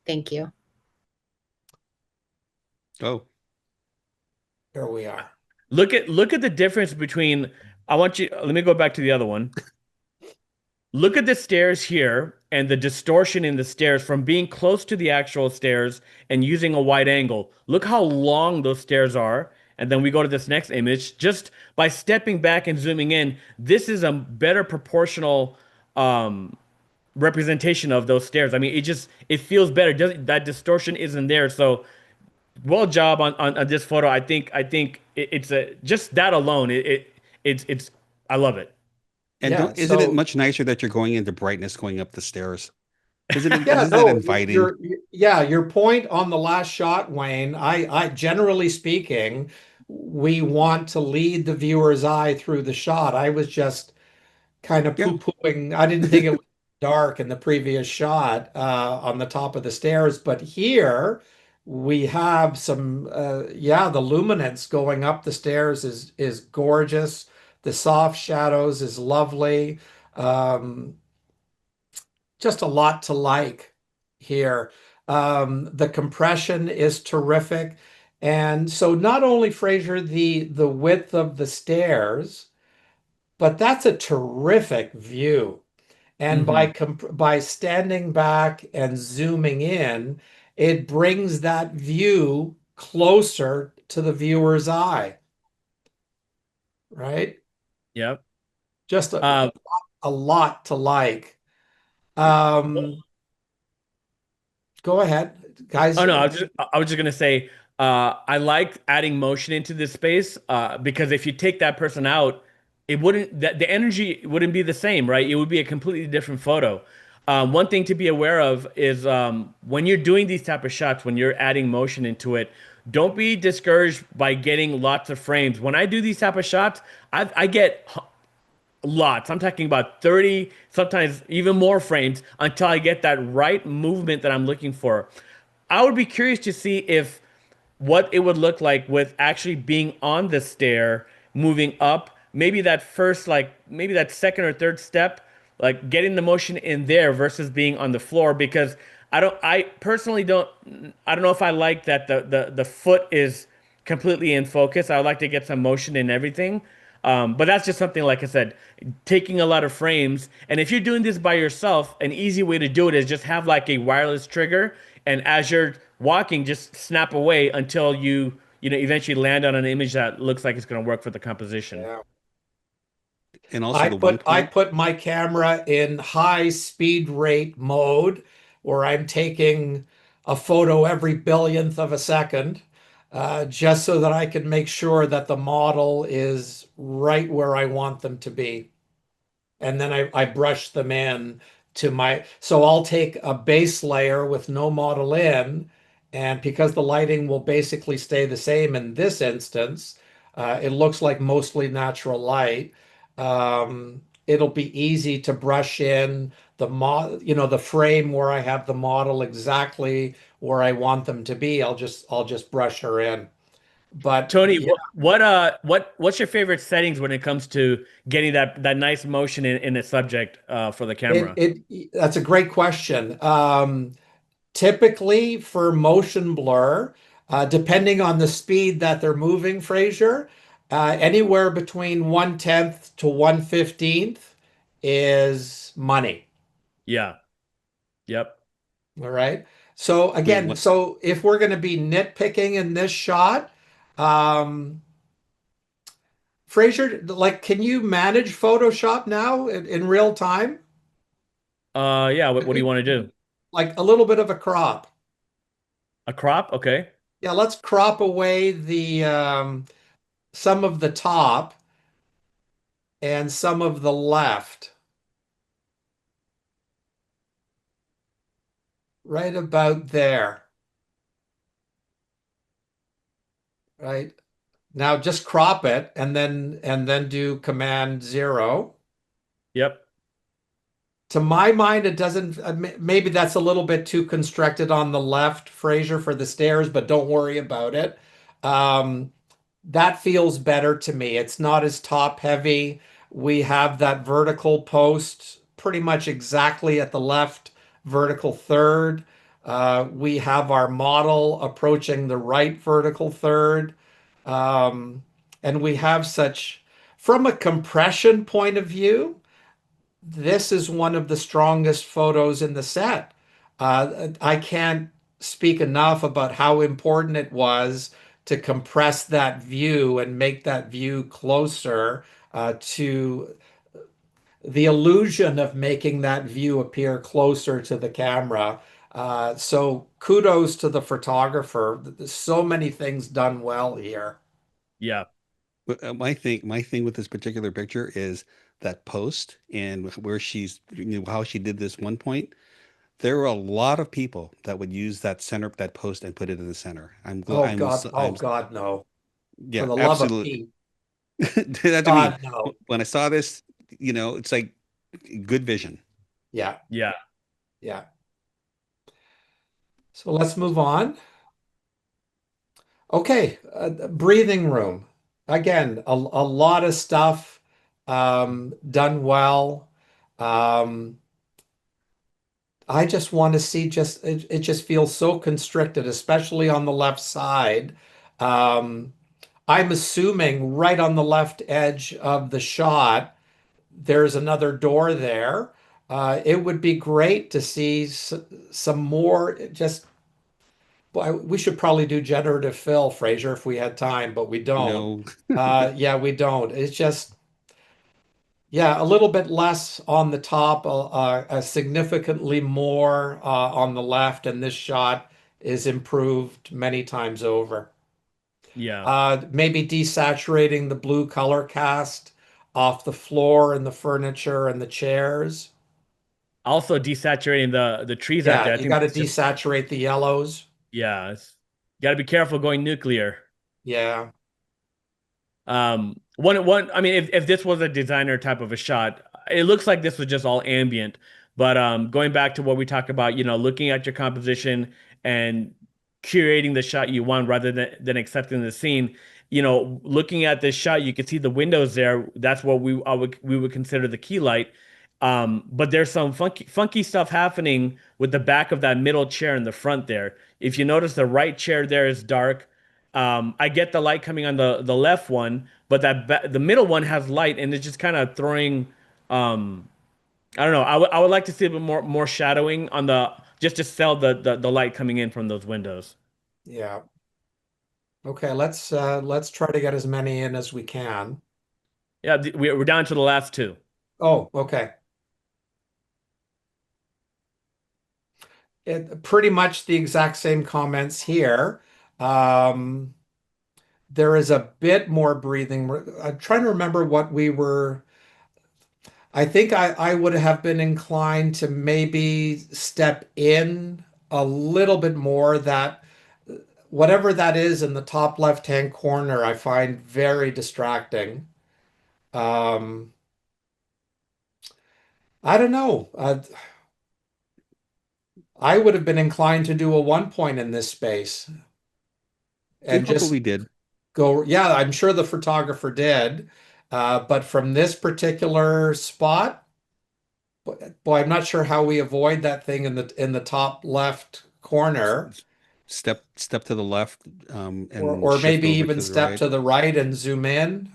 Thank you. Oh, Here we are. Look at the difference between let me go back to the other one. Look at the stairs here and the distortion in the stairs from being close to the actual stairs and using a wide angle. Look how long those stairs are. And then we go to this next image. Just by stepping back and zooming in, this is a better proportional representation of those stairs. I mean, it feels better. That distortion isn't there. So well job on this photo. I think it's a just that alone. It's I love it. and Yeah, isn't it so much nicer that you're going into brightness going up the stairs? Isn't it? yeah, Isn't that no, inviting? your point on the last shot, Wayne. I generally speaking, we want to lead the viewer's eye through the shot. I was just kind of Yeah. poo-pooing. I didn't think it. dark in the previous shot on the top of the stairs, but here we have some yeah, the luminance going up the stairs is gorgeous. The soft shadows is lovely. Um, just a lot to like here. The compression is terrific. And so not only Fraser, the width of the stairs, but that's a terrific view. And Hmm. by standing back and zooming in, it brings that view closer to the viewer's eye, right? Yep. Just Uh, a lot to like. Um, go ahead, Oh guys. no, I was just gonna say, I like adding motion into this space, because if you take that person out, it wouldn't that the energy wouldn't be the same, right? It would be a completely different photo. One thing to be aware of is, when you're doing these type of shots, when you're adding motion into it, don't be discouraged by getting lots of frames. When I do these type of shots, I get lots. I'm talking about 30, sometimes even more frames until I get that right movement that I'm looking for. I would be curious to see if what it would look like with actually being on the stair, moving up, maybe that first, like maybe that second or third step, like getting the motion in there versus being on the floor. Because I personally I don't know if I like that the foot is completely in focus. I would like to get some motion in everything. But that's just something, like I said, taking a lot of frames. And if you're doing this by yourself, an easy way to do it is just have like a wireless trigger. And as you're walking, just snap away until you eventually land on an image that looks like it's going to work for the composition. Yeah. And also the one I point. put my camera in high speed rate mode where I'm taking a photo every billionth of a second, just so that I can make sure that the model is right where I want them to be. And then I brush them in to my, so I'll take a base layer with no model in, and because the lighting will basically stay the same in this instance, it looks like mostly natural light. It'll be easy to brush in the frame where I have the model exactly where I want them to be. I'll just brush her in. But Tony, yeah, what's your favorite settings when it comes to getting that nice motion in a subject, for the camera? that's a great question. Typically for motion blur, depending on the speed that they're moving, Fraser, anywhere between 1/10 to 1/15 is money. Yeah. Yep. All right. So Wait, again, what? so if we're going to be nitpicking in this shot, um, Fraser, like, can you manage Photoshop now in real time? Yeah. What do you want to do? Like a little bit of a crop. A crop? Okay. Yeah, let's crop away the some of the top and some of the left, right about there, right? Now just crop it and then do Command 0. Yep. To my mind, it doesn't, maybe that's a little bit too constricted on the left, Fraser, for the stairs, but don't worry about it. Um, that feels better to me. It's not as top heavy. We have that vertical post pretty much exactly at the left vertical third. We have our model approaching the right vertical third. Um, and we have such, from a compression point of view, this is one of the strongest photos in the set. I can't speak enough about how important it was to compress that view and make that view closer to the illusion of making that view appear closer to the camera. So kudos to the photographer. There's so many things done well here. Yeah. My thing with this particular picture is that post and where how she did this one point. There were a lot of people that would use that post and put it in the center. Oh God, no. For Yeah, the love of absolutely. Pete, That's what I mean. God, no. When I saw this, it's like good vision. Yeah, Yeah. yeah. So let's move on. Okay, breathing room. Again, a lot of stuff done well. Um, I just want to see just it just feels so constricted, especially on the left side. Um, I'm assuming right on the left edge of the shot, there's another door there. It would be great to see some more. Just Boy, we should probably do generative fill, Fraser, if we had time, but we don't. No, Yeah, we don't. It's just, yeah, a little bit less on the top, significantly more on the left, and this shot is improved many times over. Yeah. Maybe desaturating the blue color cast off the floor and the furniture and the chairs. Also desaturating the trees out Yeah, there. I you think got to that's just, desaturate the yellows. yeah, got to be careful going nuclear. Yeah, I mean, if this was a designer type of a shot, it looks like this was just all ambient. But going back to what we talked about, looking at your composition and curating the shot you want rather than accepting the scene. Looking at this shot, you can see the windows there. That's what we would consider the key light. But there's some funky stuff happening with the back of that middle chair in the front there. If you notice, the right chair there is dark. I get the light coming on the left one, but the middle one has light, and it's just kind of throwing. Um, I don't know. I would like to see a bit more shadowing on the just to sell the light coming in from those windows. yeah. Okay, let's try to get as many in as we can. Yeah, we're down to the last two. Oh, okay. Pretty much the exact same comments here. Um, there is a bit more breathing. I'm trying to remember what we were. I think I would have been inclined to maybe step in a little bit more. That whatever that is in the top left-hand corner, I find very distracting. Um, I don't know. I would have been inclined to do a 1 point in this space we and just probably did. go, yeah, I'm sure the photographer did. But from this particular spot, boy, I'm not sure how we avoid that thing in the top left corner, S- step to the left, and or shift maybe over even to the step right. to the right and zoom in.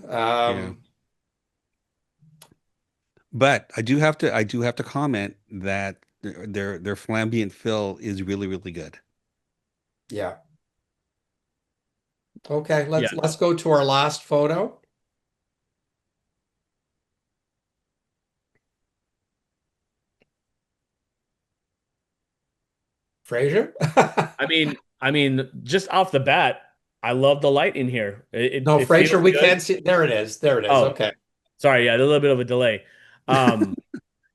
Yeah. But I do have to comment that their flambient fill is really, really good. Yeah. Okay, Yeah. let's go to our last photo. Fraser? I mean, just off the bat, I love the light in here. It No, it Fraser, feels we good. can't see. There it is. There it is. Oh, Okay. sorry, yeah, a little bit of a delay. Um,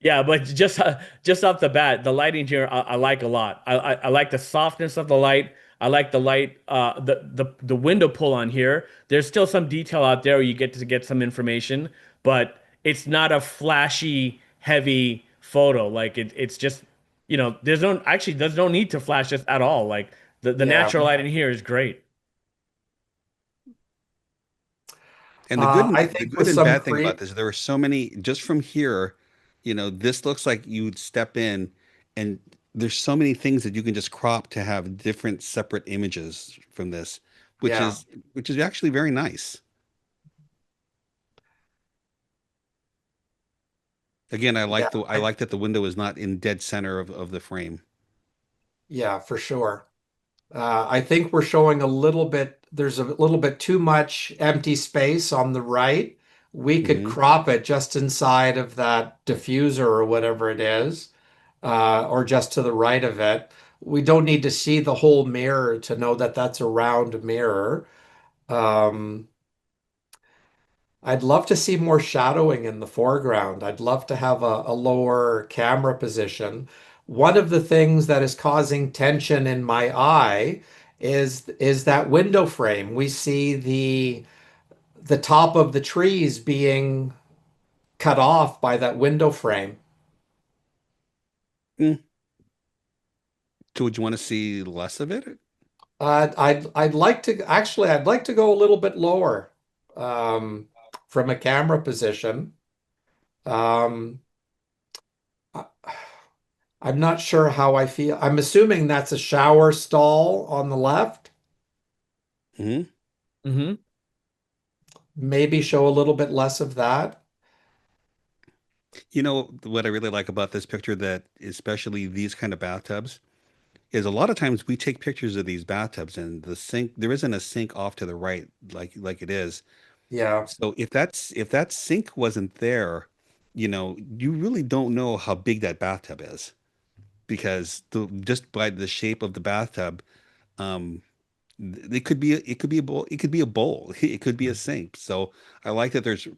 Yeah, but just off the bat, the lighting here I like a lot. I like the softness of the light. I like the light, the window pull on here. There's still some detail out there where you get to get some information, but it's not a flashy, heavy photo. Like it's just, there's no need to flash this at all. Like the Yeah. natural light in here is great. And the good I and the think good with and some bad thing about create, this, there are so many just from here, this looks like you'd step in and there's so many things that you can just crop to have different separate images from this, which yeah, is which is actually very nice. Again, yeah, I like that the window is not in dead center of the frame. yeah, for sure. I think we're showing a little bit, there's a little bit too much empty space on the right. We could Hmm. crop it just inside of that diffuser or whatever it is, or just to the right of it. We don't need to see the whole mirror to know that that's a round mirror. Um, I'd love to see more shadowing in the foreground. I'd love to have a lower camera position. One of the things that is causing tension in my eye is that window frame. We see the top of the trees being cut off by that window frame. Mm. So would you want to see less of it? I'd like to actually I'd like to go a little bit lower from a camera position. Um, I- I'm not sure how I feel. I'm assuming that's a shower stall on the left. Hmm. Mm-hmm. Maybe show a little bit less of that. You know what I really like about this picture, that especially these kind of bathtubs, is a lot of times we take pictures of these bathtubs and the sink, there isn't a sink off to the right like it is. Yeah. So if that sink wasn't there, you really don't know how big that bathtub is, because just by the shape of the bathtub, um, it could be a bowl, it could be a bowl, it could be a sink. So I like that there's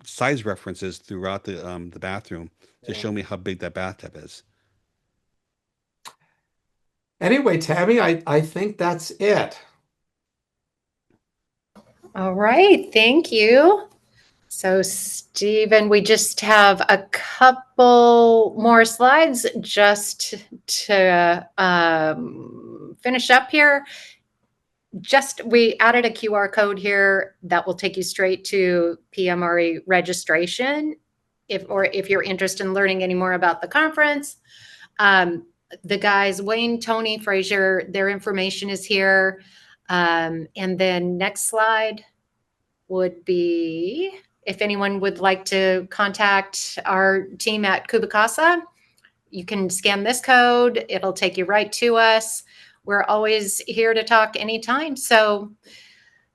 size references throughout the bathroom to Yeah. show me how big that bathtub is. Anyway, Tammy, I think that's it. All right, thank you. So, Stephen, we just have a couple more slides just to finish up here. We added a QR code here that will take you straight to PMRE registration if you're interested in learning any more about the conference. The guys, Wayne, Tony, Fraser, their information is here. And then next slide would be if anyone would like to contact our team at CubiCasa, you can scan this code. It'll take you right to us. We're always here to talk anytime. So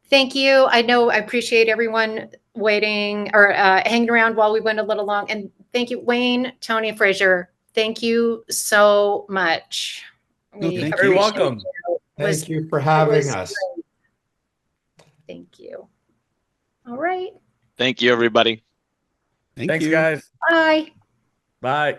thank you. I know I appreciate everyone waiting or hanging around while we went a little long. And thank you, Wayne, Tony, Fraser. Thank you so much. No, We thank You're you. appreciate welcome. you. Thank you for It having was us. great. Thank you. All right. Thank you, everybody. Thank Thanks, you. guys. Bye. Bye.